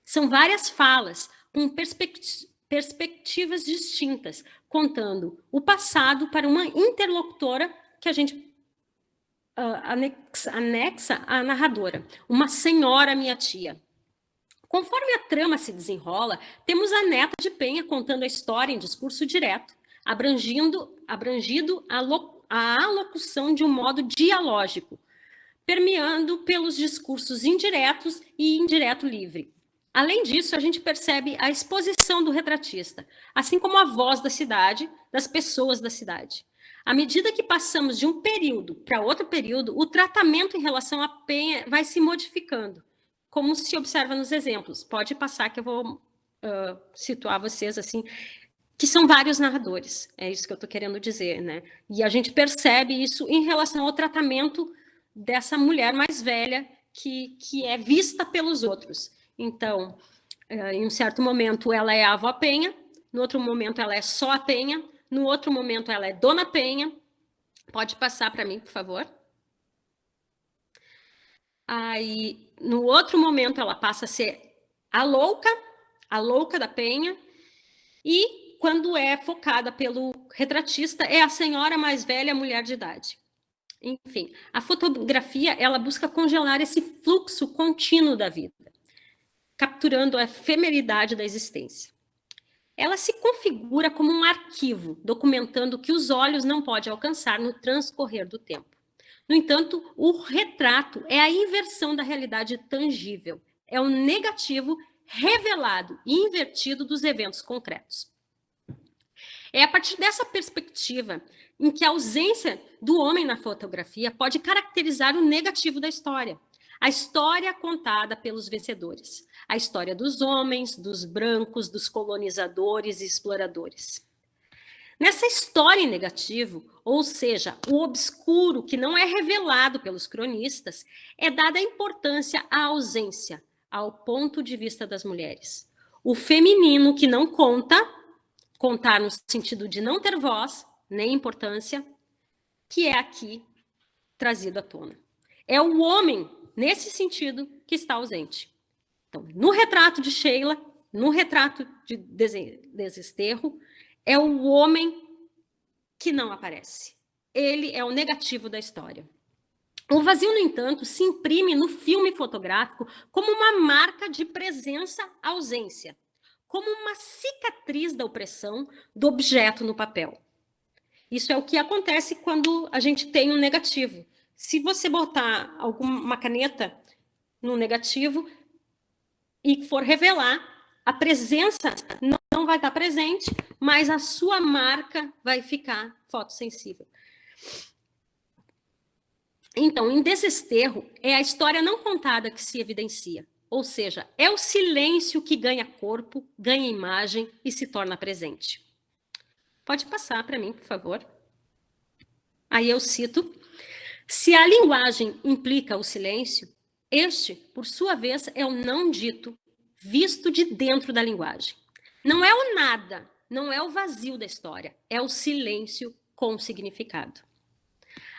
São várias falas, com perspectivas distintas, contando o passado para uma interlocutora que a gente anexa à narradora, uma senhora minha tia. Conforme a trama se desenrola, temos a neta de Penha contando a história em discurso direto, abrangido a alocução de um modo dialógico, permeando pelos discursos indiretos e indireto livre. Além disso, a gente percebe a exposição do retratista, assim como a voz da cidade, das pessoas da cidade. À medida que passamos de um período para outro período, o tratamento em relação à Penha vai se modificando, como se observa nos exemplos. Pode passar que eu vou situar vocês assim, que são vários narradores, é isso que eu estou querendo dizer, né? E a gente percebe isso em relação ao tratamento dessa mulher mais velha que é vista pelos outros. Então, em um certo momento ela é a avó Penha, no outro momento ela é só a Penha, no outro momento ela é Dona Penha. Pode passar para mim, por favor. Aí, no outro momento ela passa a ser a louca da Penha, e quando é focada pelo retratista, é a senhora mais velha, mulher de idade. Enfim, a fotografia, ela busca congelar esse fluxo contínuo da vida. capturando a efemeridade da existência. Ela se configura como um arquivo, documentando o que os olhos não podem alcançar no transcorrer do tempo. No entanto, o retrato é a inversão da realidade tangível, é o negativo revelado e invertido dos eventos concretos. É a partir dessa perspectiva em que a ausência do homem na fotografia pode caracterizar o negativo da história. A história contada pelos vencedores. A história dos homens, dos brancos, dos colonizadores e exploradores. Nessa história em negativo, ou seja, o obscuro que não é revelado pelos cronistas, é dada a importância à ausência, ao ponto de vista das mulheres. O feminino que não conta, contar no sentido de não ter voz, nem importância, que é aqui trazido à tona. É o homem, nesse sentido, que está ausente. Então, no retrato de Sheila, no retrato de Desesterro, é o homem que não aparece. Ele é o negativo da história. O vazio, no entanto, se imprime no filme fotográfico como uma marca de presença-ausência, como uma cicatriz da opressão do objeto no papel. Isso é o que acontece quando a gente tem um negativo. Se você botar uma caneta no negativo e for revelar, a presença não vai estar presente, mas a sua marca vai ficar fotossensível. Então, em Desesterro, é a história não contada que se evidencia. Ou seja, é o silêncio que ganha corpo, ganha imagem e se torna presente. Pode passar para mim, por favor. Aí eu cito: se a linguagem implica o silêncio, este, por sua vez, é o não dito, visto de dentro da linguagem. Não é o nada, não é o vazio da história, é o silêncio com significado.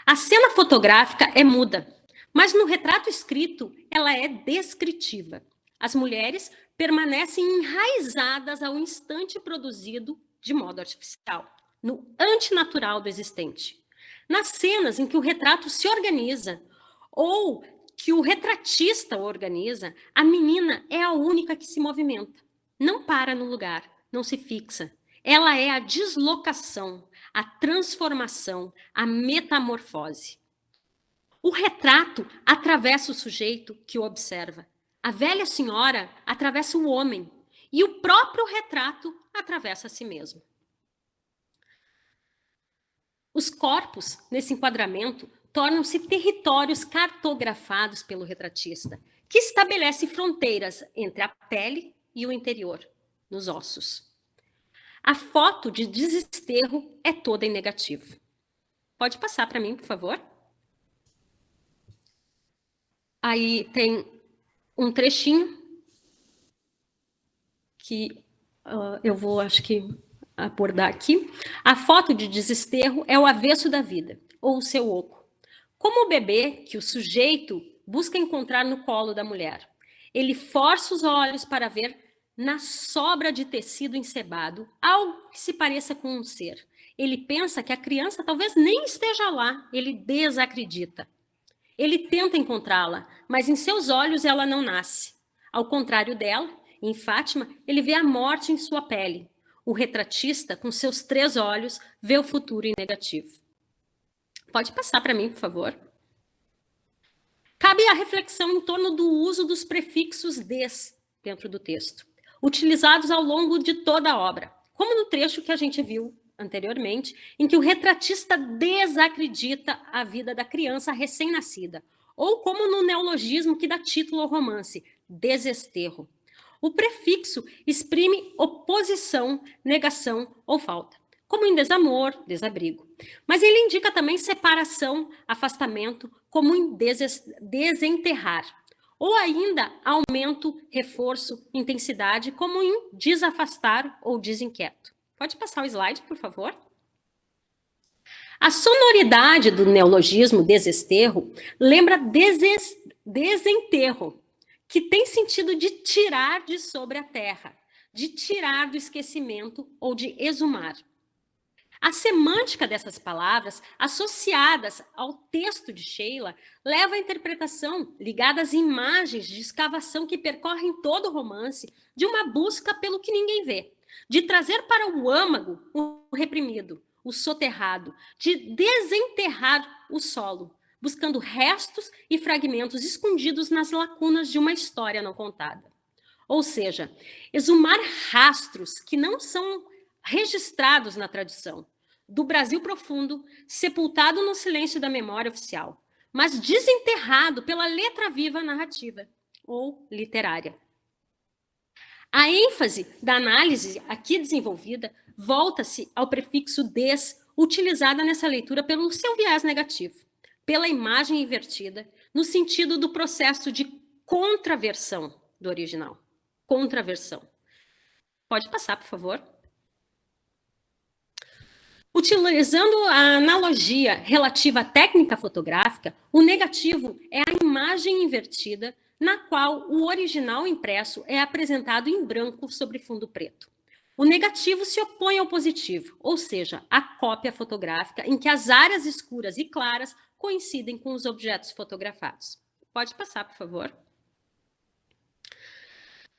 A cena fotográfica é muda, mas no retrato escrito ela é descritiva. As mulheres permanecem enraizadas ao instante produzido de modo artificial, no antinatural do existente. Nas cenas em que o retrato se organiza ou que o retratista organiza, a menina é a única que se movimenta. Não para no lugar, não se fixa. Ela é a deslocação, a transformação, a metamorfose. O retrato atravessa o sujeito que o observa. A velha senhora atravessa o homem. E o próprio retrato atravessa a si mesmo. Os corpos, nesse enquadramento, tornam-se territórios cartografados pelo retratista, que estabelece fronteiras entre a pele e o interior, nos ossos. A foto de Desesterro é toda em negativo. Pode passar para mim, por favor? Aí tem um trechinho que eu vou, acho que, abordar aqui. A foto de Desesterro é o avesso da vida, ou o seu oco. Como o bebê que o sujeito busca encontrar no colo da mulher. Ele força os olhos para ver na sobra de tecido encebado algo que se pareça com um ser. Ele pensa que a criança talvez nem esteja lá, ele desacredita. Ele tenta encontrá-la, mas em seus olhos ela não nasce. Ao contrário dela, em Fátima, ele vê a morte em sua pele. O retratista, com seus 3 olhos, vê o futuro em negativo. Pode passar para mim, por favor. Cabe a reflexão em torno do uso dos prefixos des dentro do texto, utilizados ao longo de toda a obra, como no trecho que a gente viu anteriormente, em que o retratista desacredita a vida da criança recém-nascida, ou como no neologismo que dá título ao romance, Desesterro. O prefixo exprime oposição, negação ou falta, como em desamor, desabrigo. Mas ele indica também separação, afastamento, como em desenterrar. Ou ainda aumento, reforço, intensidade, como em desafastar ou desinquieto. Pode passar o slide, por favor? A sonoridade do neologismo desesterro lembra desenterro, que tem sentido de tirar de sobre a terra, de tirar do esquecimento ou de exumar. A semântica dessas palavras, associadas ao texto de Sheila, leva à interpretação ligada às imagens de escavação que percorrem todo o romance, de uma busca pelo que ninguém vê, de trazer para o âmago o reprimido, o soterrado, de desenterrar o solo, buscando restos e fragmentos escondidos nas lacunas de uma história não contada. Ou seja, exumar rastros que não são registrados na tradição, do Brasil profundo, sepultado no silêncio da memória oficial, mas desenterrado pela letra viva narrativa ou literária. A ênfase da análise aqui desenvolvida volta-se ao prefixo des, utilizada nessa leitura pelo seu viés negativo, pela imagem invertida, no sentido do processo de contraversão do original. Contraversão. Pode passar, por favor. Utilizando a analogia relativa à técnica fotográfica, o negativo é a imagem invertida, na qual o original impresso é apresentado em branco sobre fundo preto. O negativo se opõe ao positivo, ou seja, a cópia fotográfica em que as áreas escuras e claras coincidem com os objetos fotografados. Pode passar, por favor.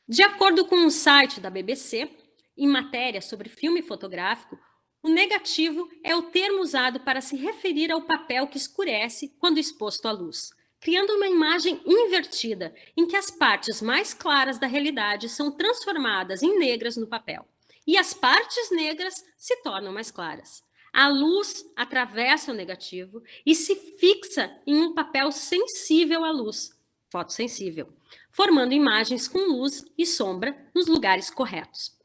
De acordo com um site da BBC, em matéria sobre filme fotográfico, o negativo é o termo usado para se referir ao papel que escurece quando exposto à luz, criando uma imagem invertida, em que as partes mais claras da realidade são transformadas em negras no papel, e as partes negras se tornam mais claras. A luz atravessa o negativo e se fixa em um papel sensível à luz, fotossensível, formando imagens com luz e sombra nos lugares corretos.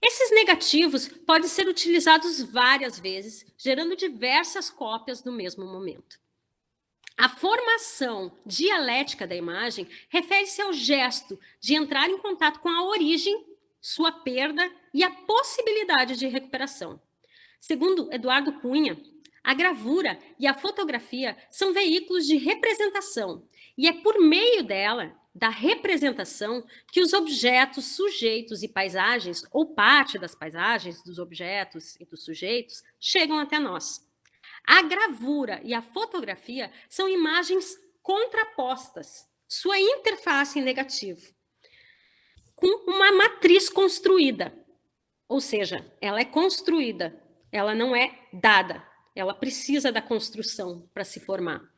Esses negativos podem ser utilizados várias vezes, gerando diversas cópias no mesmo momento. A formação dialética da imagem refere-se ao gesto de entrar em contato com a origem, sua perda e a possibilidade de recuperação. Segundo Eduardo Cunha, a gravura e a fotografia são veículos de representação, e é por meio dela, da representação, que os objetos, sujeitos e paisagens, ou parte das paisagens, dos objetos e dos sujeitos, chegam até nós. A gravura e a fotografia são imagens contrapostas, sua interface em negativo, com uma matriz construída, ou seja, ela é construída, ela não é dada, ela precisa da construção para se formar.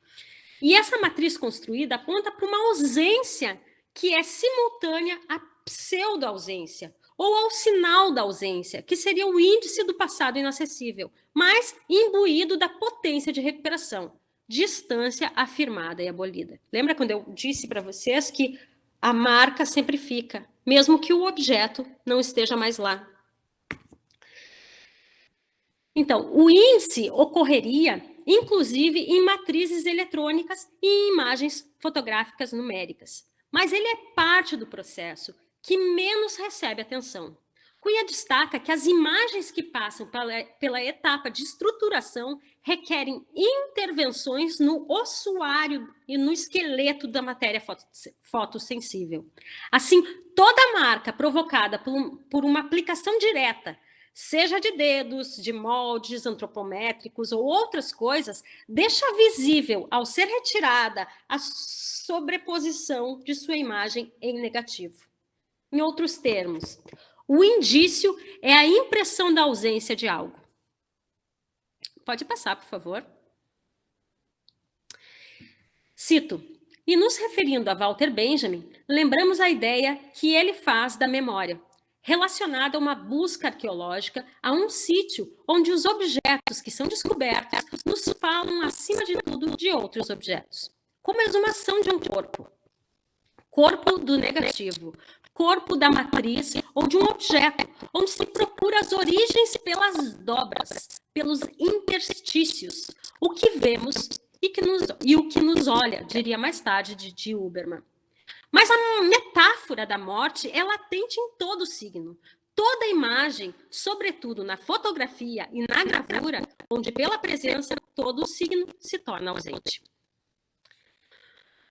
E essa matriz construída aponta para uma ausência que é simultânea à pseudo-ausência, ou ao sinal da ausência, que seria o índice do passado inacessível, mas imbuído da potência de recuperação, distância afirmada e abolida. Lembra quando eu disse para vocês que a marca sempre fica, mesmo que o objeto não esteja mais lá? Então, o índice ocorreria, inclusive, em matrizes eletrônicas e em imagens fotográficas numéricas. Mas ele é parte do processo que menos recebe atenção. Cunha destaca que as imagens que passam pela etapa de estruturação requerem intervenções no ossuário e no esqueleto da matéria fotossensível. Assim, toda marca provocada por uma aplicação direta, seja de dedos, de moldes antropométricos ou outras coisas, deixa visível, ao ser retirada, a sobreposição de sua imagem em negativo. Em outros termos, o indício é a impressão da ausência de algo. Pode passar, por favor. Cito: e nos referindo a Walter Benjamin, lembramos a ideia que ele faz da memória, relacionada a uma busca arqueológica, a um sítio onde os objetos que são descobertos nos falam, acima de tudo, de outros objetos, como a exumação de um corpo, corpo do negativo, corpo da matriz ou de um objeto, onde se procura as origens pelas dobras, pelos interstícios, o que vemos e o que nos olha, diria mais tarde de Huberman. Mas a metáfora da morte é latente em todo signo. Toda imagem, sobretudo na fotografia e na gravura, onde pela presença todo o signo se torna ausente.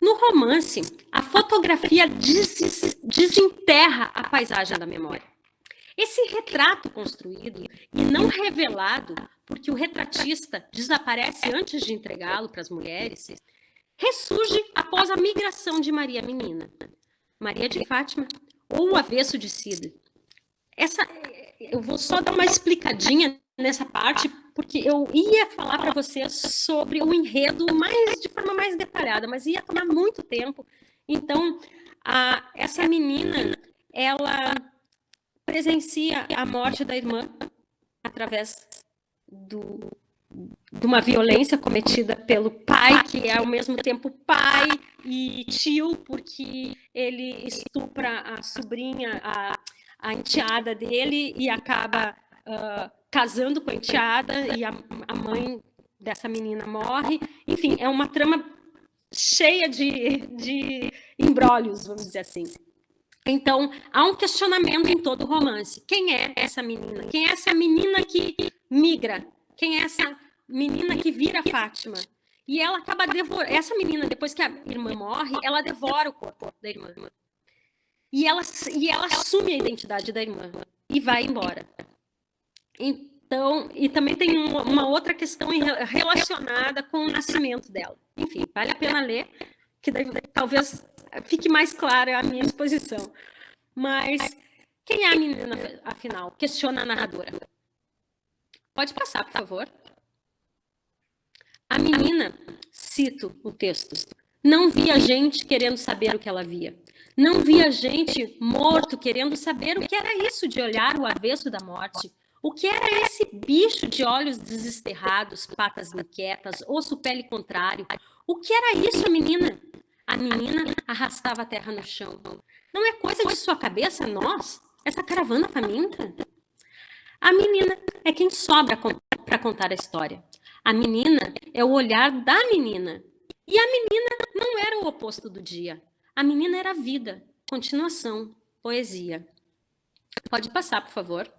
No romance, a fotografia desenterra a paisagem da memória. Esse retrato construído e não revelado, porque o retratista desaparece antes de entregá-lo para as mulheres, ressurge após a migração de Maria Menina, Maria de Fátima, ou o avesso de Cida. Eu vou só dar uma explicadinha nessa parte, porque eu ia falar para vocês sobre o enredo de forma mais detalhada, mas ia tomar muito tempo. Então, essa menina, ela presencia a morte da irmã através de uma violência cometida pelo pai, que é ao mesmo tempo pai e tio, porque ele estupra a sobrinha, a enteada dele, e acaba casando com a enteada, e a mãe dessa menina morre. Enfim, é uma trama cheia de embrólios, vamos dizer assim. Então, há um questionamento em todo o romance. Quem é essa menina? Quem é essa menina que migra? Quem é essa menina que vira Fátima? E ela acaba devorando. Essa menina, depois que a irmã morre, ela devora o corpo da irmã. E ela assume a identidade da irmã e vai embora. Então, e também tem uma outra questão relacionada com o nascimento dela. Enfim, vale a pena ler, que daí talvez fique mais clara a minha exposição. Mas quem é a menina, afinal? Questiona a narradora. Pode passar, por favor. A menina, cito o texto, não via gente querendo saber o que ela via. Não via gente morto querendo saber o que era isso de olhar o avesso da morte. O que era esse bicho de olhos desesterrados, patas inquietas, osso pele contrário? O que era isso, a menina? A menina arrastava a terra no chão. Não é coisa de sua cabeça, nós? Essa caravana faminta? A menina é quem sobra para contar a história. A menina é o olhar da menina. E a menina não era o oposto do dia. A menina era a vida, continuação, poesia. Pode passar, por favor.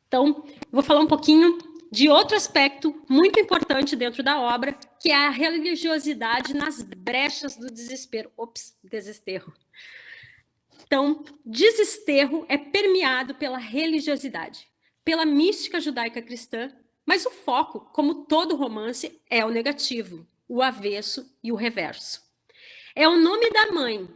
Então, vou falar um pouquinho de outro aspecto muito importante dentro da obra, que é a religiosidade nas brechas do desespero. Ops, desesterro. Então, Desesterro é permeado pela religiosidade, pela mística judaica cristã, mas o foco, como todo romance, é o negativo, o avesso e o reverso. É o nome da mãe,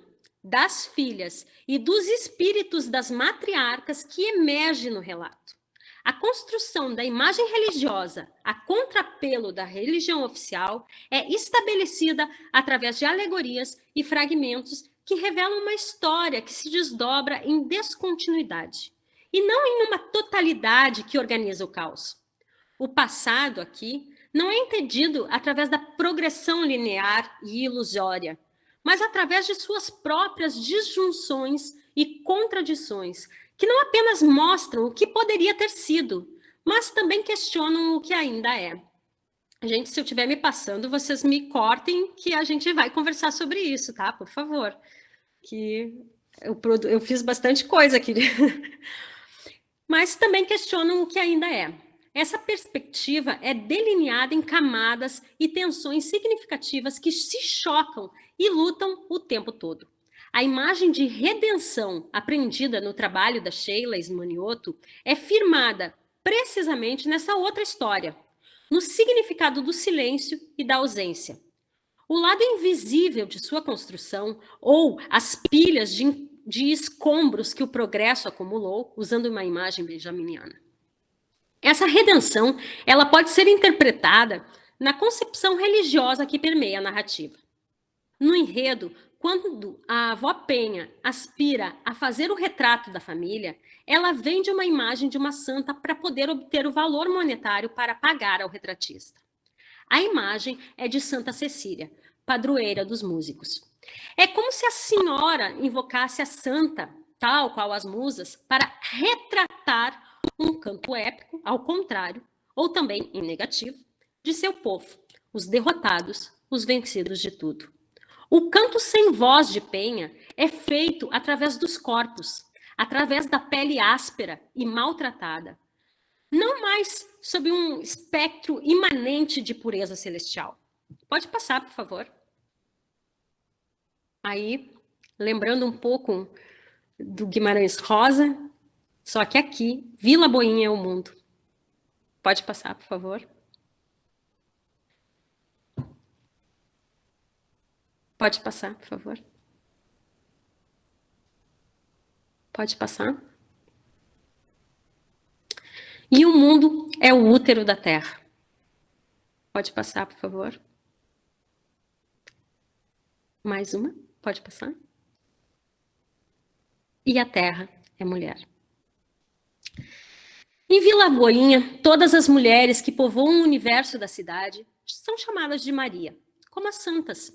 das filhas e dos espíritos das matriarcas que emerge no relato. A construção da imagem religiosa, a contrapelo da religião oficial, é estabelecida através de alegorias e fragmentos que revelam uma história que se desdobra em descontinuidade, e não em uma totalidade que organiza o caos. O passado aqui não é entendido através da progressão linear e ilusória, mas através de suas próprias disjunções e contradições, que não apenas mostram o que poderia ter sido, mas também questionam o que ainda é. Gente, se eu estiver me passando, vocês me cortem, que a gente vai conversar sobre isso, tá? Por favor. Que eu fiz bastante coisa aqui. Mas também questionam o que ainda é. Essa perspectiva é delineada em camadas e tensões significativas que se chocam e lutam o tempo todo. A imagem de redenção aprendida no trabalho da Sheila Ismanioto é firmada precisamente nessa outra história, no significado do silêncio e da ausência. O lado invisível de sua construção, ou as pilhas de escombros que o progresso acumulou, usando uma imagem benjaminiana. Essa redenção, ela pode ser interpretada na concepção religiosa que permeia a narrativa. No enredo, quando a avó Penha aspira a fazer o retrato da família, ela vende uma imagem de uma santa para poder obter o valor monetário para pagar ao retratista. A imagem é de Santa Cecília, padroeira dos músicos. É como se a senhora invocasse a santa, tal qual as musas, para retratar um canto épico, ao contrário, ou também em negativo, de seu povo, os derrotados, os vencidos de tudo. O canto sem voz de Penha é feito através dos corpos, através da pele áspera e maltratada, não mais sob um espectro imanente de pureza celestial. Pode passar, por favor. Aí, lembrando um pouco do Guimarães Rosa, só que aqui, Vila Boinha é o mundo. Pode passar, por favor. Pode passar, por favor. Pode passar. E o mundo é o útero da Terra. Pode passar, por favor. Mais uma. Pode passar. E a Terra é mulher. Em Vila Boinha, todas as mulheres que povoam o universo da cidade são chamadas de Maria, como as santas.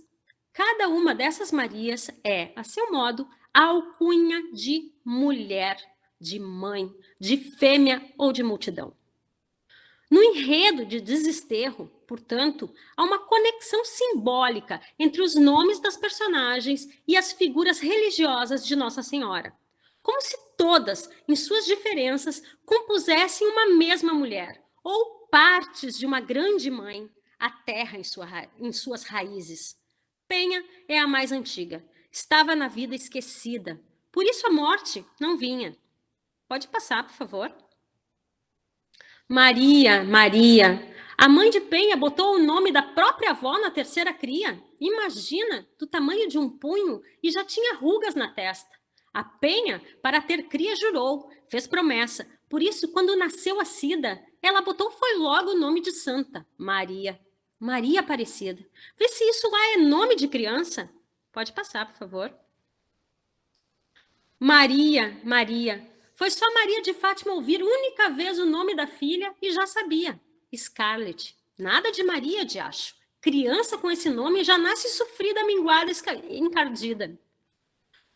Cada uma dessas Marias é, a seu modo, a alcunha de mulher, de mãe, de fêmea ou de multidão. No enredo de Desterro, portanto, há uma conexão simbólica entre os nomes das personagens e as figuras religiosas de Nossa Senhora, como se todas, em suas diferenças, compusessem uma mesma mulher, ou partes de uma grande mãe, a terra em suas raízes. Penha é a mais antiga, estava na vida esquecida, por isso a morte não vinha. Pode passar, por favor. Maria, Maria. A mãe de Penha botou o nome da própria avó na terceira cria. Imagina, do tamanho de um punho, e já tinha rugas na testa. A Penha, para ter cria, jurou, fez promessa. Por isso, quando nasceu a Cida, ela botou foi logo o nome de santa, Maria. Maria Aparecida. Vê se isso lá é nome de criança. Pode passar, por favor. Maria, Maria. Foi só Maria de Fátima ouvir única vez o nome da filha e já sabia. Scarlett. Nada de Maria, de acho. Criança com esse nome já nasce sofrida, minguada, encardida.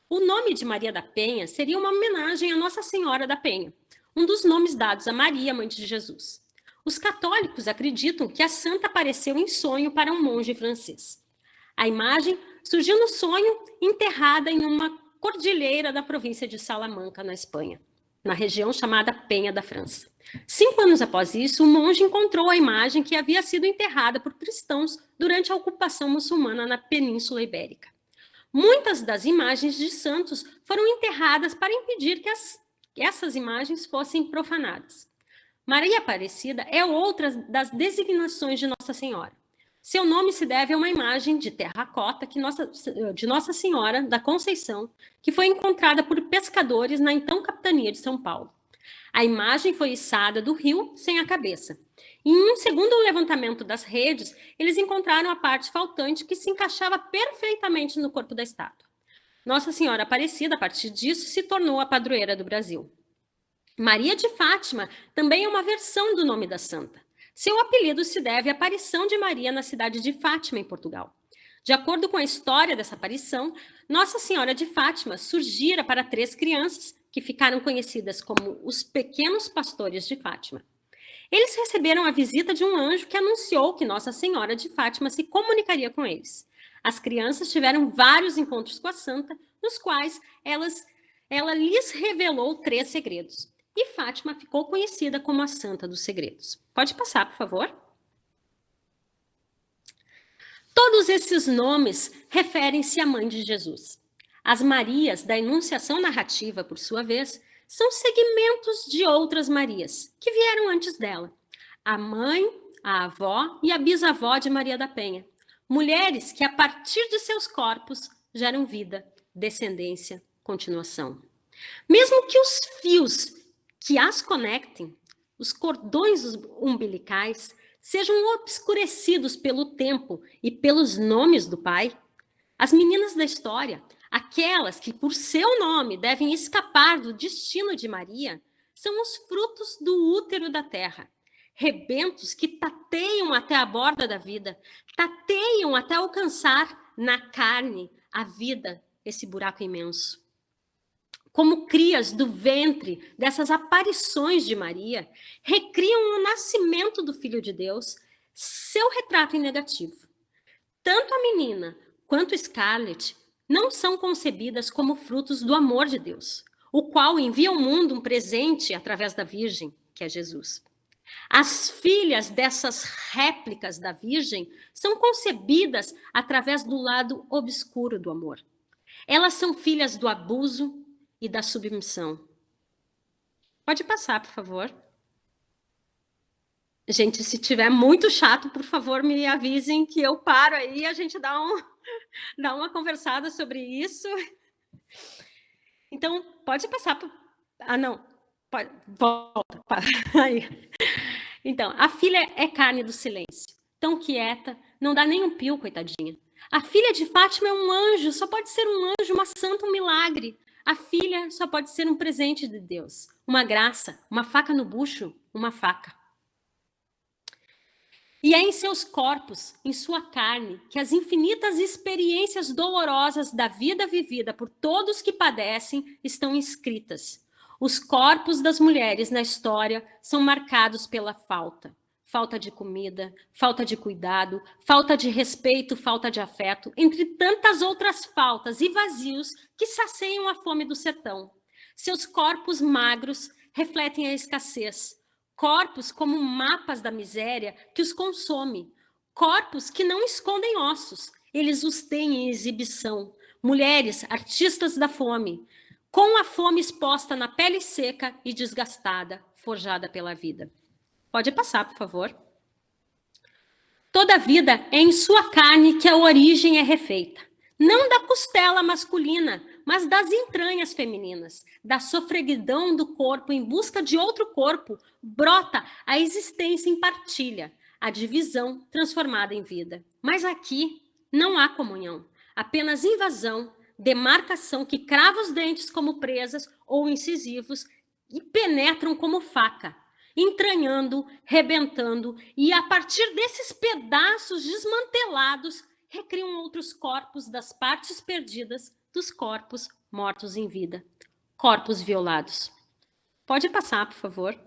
O nome de Maria da Penha seria uma homenagem a Nossa Senhora da Penha, um dos nomes dados a Maria, mãe de Jesus. Os católicos acreditam que a santa apareceu em sonho para um monge francês. A imagem surgiu no sonho enterrada em uma cordilheira da província de Salamanca, na Espanha, na região chamada Penha da França. 5 anos após isso, o monge encontrou a imagem que havia sido enterrada por cristãos durante a ocupação muçulmana na Península Ibérica. Muitas das imagens de santos foram enterradas para impedir que essas imagens fossem profanadas. Maria Aparecida é outra das designações de Nossa Senhora. Seu nome se deve a uma imagem de terracota de Nossa Senhora da Conceição, que foi encontrada por pescadores na então capitania de São Paulo. A imagem foi içada do rio sem a cabeça. Em um segundo levantamento das redes, eles encontraram a parte faltante que se encaixava perfeitamente no corpo da estátua. Nossa Senhora Aparecida, a partir disso, se tornou a padroeira do Brasil. Maria de Fátima também é uma versão do nome da santa. Seu apelido se deve à aparição de Maria na cidade de Fátima, em Portugal. De acordo com a história dessa aparição, Nossa Senhora de Fátima surgira para 3 crianças, que ficaram conhecidas como os pequenos pastores de Fátima. Eles receberam a visita de um anjo que anunciou que Nossa Senhora de Fátima se comunicaria com eles. As crianças tiveram vários encontros com a santa, nos quais ela lhes revelou 3 segredos. E Fátima ficou conhecida como a Santa dos Segredos. Pode passar, por favor. Todos esses nomes referem-se à mãe de Jesus. As Marias da enunciação narrativa, por sua vez, são segmentos de outras Marias, que vieram antes dela. A mãe, a avó e a bisavó de Maria da Penha. Mulheres que, a partir de seus corpos, geram vida, descendência, continuação. Mesmo que os fios que as conectem, os cordões umbilicais, sejam obscurecidos pelo tempo e pelos nomes do pai, as meninas da história, aquelas que por seu nome devem escapar do destino de Maria, são os frutos do útero da terra, rebentos que tateiam até a borda da vida, tateiam até alcançar na carne a vida, esse buraco imenso. Como crias do ventre dessas aparições de Maria, recriam o nascimento do Filho de Deus, seu retrato em negativo. Tanto a menina quanto Scarlett não são concebidas como frutos do amor de Deus, o qual envia ao mundo um presente através da Virgem, que é Jesus. As filhas dessas réplicas da Virgem são concebidas através do lado obscuro do amor. Elas são filhas do abuso e da submissão. Pode passar, por favor. Gente, se tiver muito chato, por favor, me avisem que eu paro aí e a gente dá uma conversada sobre isso. Então, pode passar. Ah, não. Pode, volta. Aí. Então, a filha é carne do silêncio. Tão quieta, não dá nem um pio, coitadinha. A filha de Fátima é um anjo, só pode ser um anjo, uma santa, um milagre. A filha só pode ser um presente de Deus, uma graça, uma faca no bucho, uma faca. E é em seus corpos, em sua carne, que as infinitas experiências dolorosas da vida vivida por todos que padecem estão inscritas. Os corpos das mulheres na história são marcados pela falta. Falta de comida, falta de cuidado, falta de respeito, falta de afeto, entre tantas outras faltas e vazios que saciam a fome do sertão. Seus corpos magros refletem a escassez. Corpos como mapas da miséria que os consome. Corpos que não escondem ossos, eles os têm em exibição. Mulheres, artistas da fome, com a fome exposta na pele seca e desgastada, forjada pela vida. Pode passar, por favor. Toda vida é em sua carne que a origem é refeita. Não da costela masculina, mas das entranhas femininas, da sofreguidão do corpo em busca de outro corpo, brota a existência em partilha, a divisão transformada em vida. Mas aqui não há comunhão, apenas invasão, demarcação que crava os dentes como presas ou incisivos e penetram como faca, entranhando, rebentando, e a partir desses pedaços desmantelados, recriam outros corpos das partes perdidas dos corpos mortos em vida. Corpos violados. Pode passar, por favor.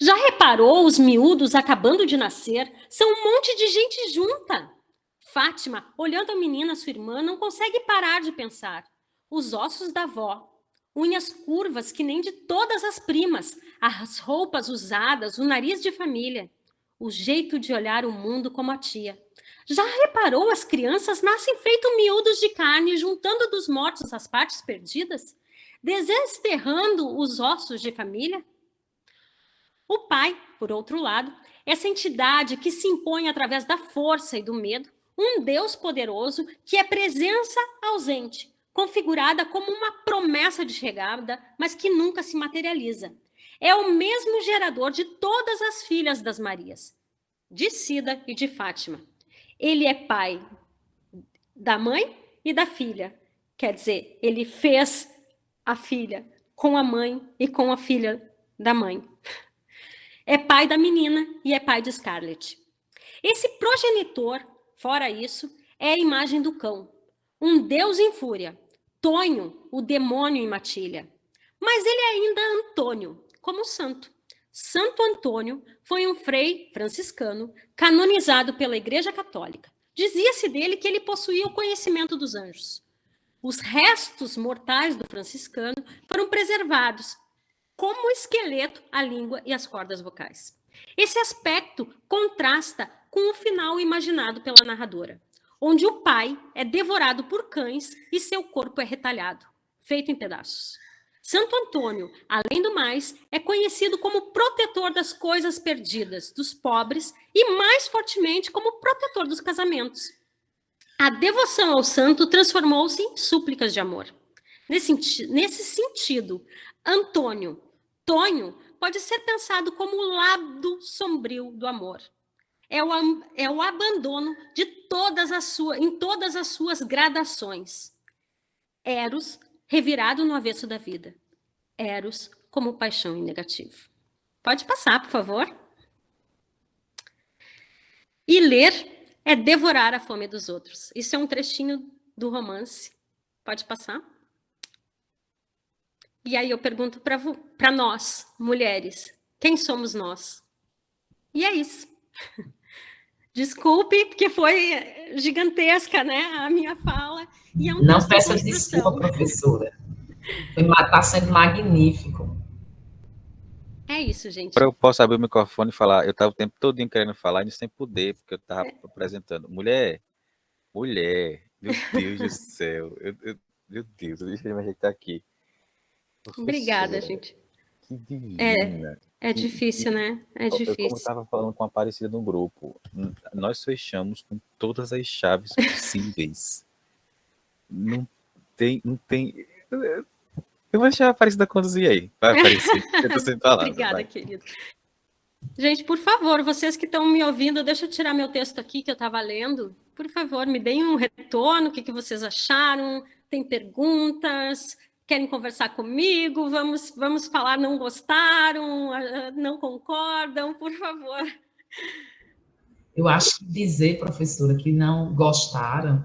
Já reparou os miúdos acabando de nascer? São um monte de gente junta. Fátima, olhando a menina, sua irmã, não consegue parar de pensar. Os ossos da avó, unhas curvas que nem de todas as primas, as roupas usadas, o nariz de família, o jeito de olhar o mundo como a tia. Já reparou as crianças nascem feito miúdos de carne, juntando dos mortos as partes perdidas, desenterrando os ossos de família? O pai, por outro lado, essa entidade que se impõe através da força e do medo, um Deus poderoso que é presença ausente, configurada como uma promessa de chegada, mas que nunca se materializa. É o mesmo gerador de todas as filhas das Marias, de Cida e de Fátima. Ele é pai da mãe e da filha. Quer dizer, ele fez a filha com a mãe e com a filha da mãe. É pai da menina e é pai de Scarlett. Esse progenitor, fora isso, é a imagem do cão. Um deus em fúria. Tonho, o demônio em matilha. Mas ele é ainda Antônio, como santo. Santo Antônio foi um frei franciscano canonizado pela Igreja Católica. Dizia-se dele que ele possuía o conhecimento dos anjos. Os restos mortais do franciscano foram preservados, como o esqueleto, a língua e as cordas vocais. Esse aspecto contrasta com o final imaginado pela narradora, onde o pai é devorado por cães e seu corpo é retalhado, feito em pedaços. Santo Antônio, além do mais, é conhecido como protetor das coisas perdidas, dos pobres e, mais fortemente, como protetor dos casamentos. A devoção ao santo transformou-se em súplicas de amor. Nesse sentido, Antônio, Tonho, pode ser pensado como o lado sombrio do amor. É o abandono de em todas as suas gradações. Eros, revirado no avesso da vida. Eros como paixão em negativo. Pode passar, por favor. E ler é devorar a fome dos outros. Isso é um trechinho do romance. Pode passar. E aí eu pergunto para nós, mulheres, quem somos nós? E é isso. Desculpe, porque foi gigantesca, né, a minha fala. E é um Não peça desculpa, professora. Está sendo magnífico. É isso, gente. Agora eu posso abrir o microfone e falar. Eu estava o tempo todo querendo falar e sem poder, porque eu estava apresentando. Mulher, meu Deus do céu. Meu Deus, deixa eu ajeitar aqui. Obrigada, Professora, gente. que divina. É difícil, né? É Como eu difícil. estava falando com a Aparecida no grupo, nós fechamos com todas as chaves possíveis. Não não tem. Eu vou deixar a Aparecida conduzir aí. Vai, Aparecida. Eu tô sem palavras, Obrigada, vai. querido. Gente, por favor, vocês que estão me ouvindo, deixa eu tirar meu texto aqui que eu estava lendo. Por favor, me deem um retorno, o que vocês acharam? Tem perguntas? Querem conversar comigo? Vamos falar, não gostaram? Não concordam? Por favor. Eu acho que dizer, professora, que não gostaram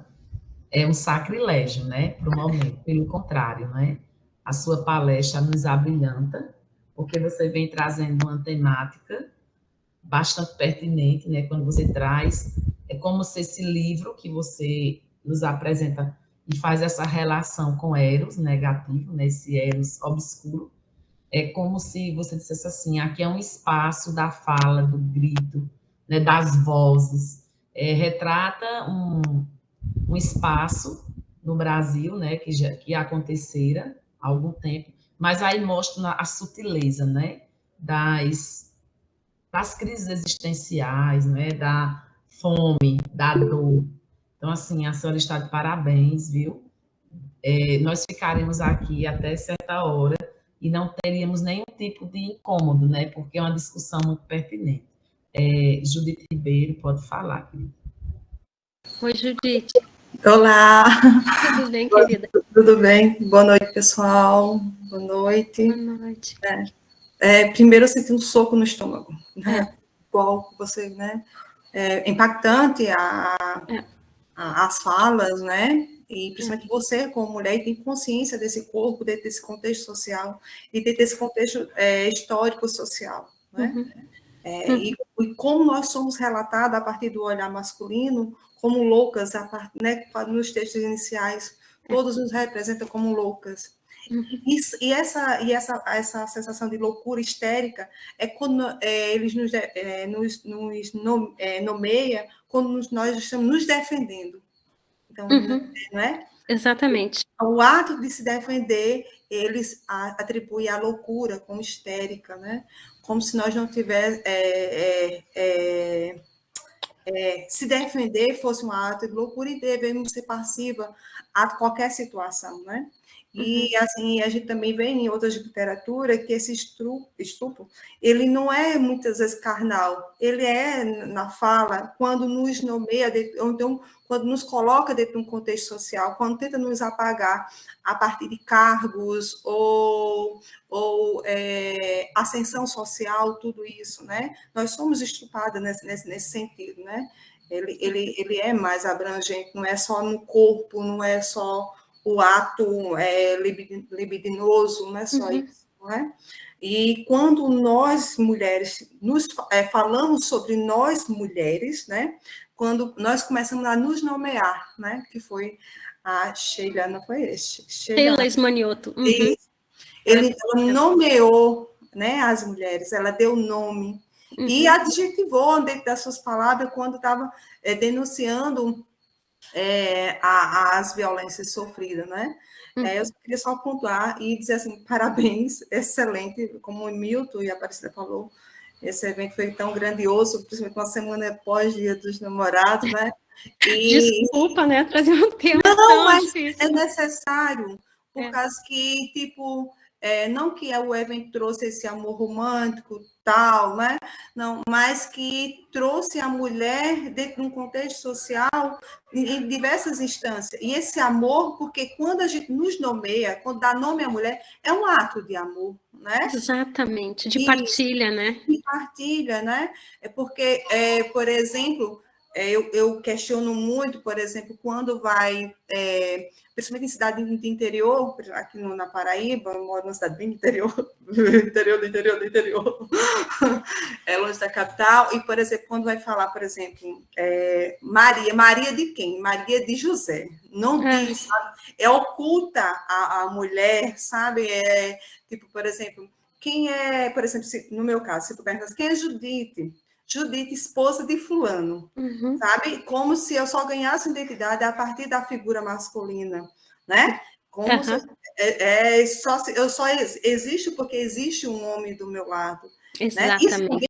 é um sacrilégio, né, para o momento. Pelo contrário, né? A sua palestra nos abrilhanta, porque você vem trazendo uma temática bastante pertinente, né? Quando você traz, é como se esse livro que você nos apresenta e faz essa relação com Eros negativo, né? Esse Eros obscuro, é como se você dissesse assim, aqui é um espaço da fala, do grito, né? Das vozes, retrata um espaço no Brasil, né? Que acontecera há algum tempo, mas aí mostra a sutileza, né? Das crises existenciais, né, da fome, da dor. Então, assim, a senhora está de parabéns, viu? Nós ficaremos aqui até certa hora e não teríamos nenhum tipo de incômodo, né, porque é uma discussão muito pertinente. Judite Ribeiro, pode falar, querida. Oi, Judite. Olá, Tudo bem, querida? tudo bem? Boa noite, pessoal. Boa noite. Boa noite. Primeiro eu senti um soco no estômago, né? Igual você, né? Impactante as falas, né? E principalmente você, como mulher, tem consciência desse corpo, dentro desse contexto social e dentro desse contexto histórico-social, né? E como nós somos relatadas a partir do olhar masculino, como loucas, né, nos textos iniciais, todos nos representam como loucas. E essa sensação de loucura histérica é quando eles nos nomeia quando nós estamos nos defendendo. Então, não é? Exatamente. O ato de se defender, eles atribuem a loucura como histérica, né? Como se nós não tivéssemos... se defender fosse um ato de loucura e devemos ser passiva a qualquer situação, né? E, assim, a gente também vê em outras literaturas que esse estupro, ele não é, muitas vezes, carnal. Ele é, na fala, quando nos nomeia, ou então, quando nos coloca dentro de um contexto social, quando tenta nos apagar a partir de cargos ou ascensão social, tudo isso, né? Nós somos estupradas nesse sentido, né? Ele é mais abrangente, não é só no corpo, não é só o ato libidinoso, não é só isso, não é? E quando nós, mulheres, falamos sobre nós, mulheres, né? Quando nós começamos a nos nomear, né? Que foi a Sheila, não foi este? Sheila Esmanioto. Ela nomeou, né, as mulheres, ela deu nome e adjetivou dentro das suas palavras quando estava denunciando as violências sofridas, né? Eu queria só pontuar e dizer assim, parabéns, excelente, como o Milton e a Aparecida falou, esse evento foi tão grandioso, principalmente uma semana após o Dia dos Namorados, né? Desculpa, né, trazer um tema tão mas difícil. É necessário, por causa que, tipo, não que o evento trouxe esse amor romântico, tal, né? Não, mas que trouxe a mulher dentro de um contexto social em diversas instâncias. E esse amor, porque quando a gente nos nomeia, quando dá nome à mulher, é um ato de amor, né? Exatamente, de partilha, né? De partilha, né? Porque, por exemplo, eu questiono muito, por exemplo, quando vai, principalmente em cidade do interior, aqui na Paraíba, eu moro numa cidade bem interior, do interior, longe da capital, e, por exemplo, quando vai falar, por exemplo, Maria de quem? Maria de José. Não diz, sabe? Oculta a mulher, sabe? Tipo, por exemplo, quem é, por exemplo, no meu caso, se tu perguntas, quem é Judite? Judite, esposa de fulano, sabe? Como se eu só ganhasse identidade a partir da figura masculina, né? Como se, eu só existo porque existe um homem do meu lado. Né? Isso Exatamente. ninguém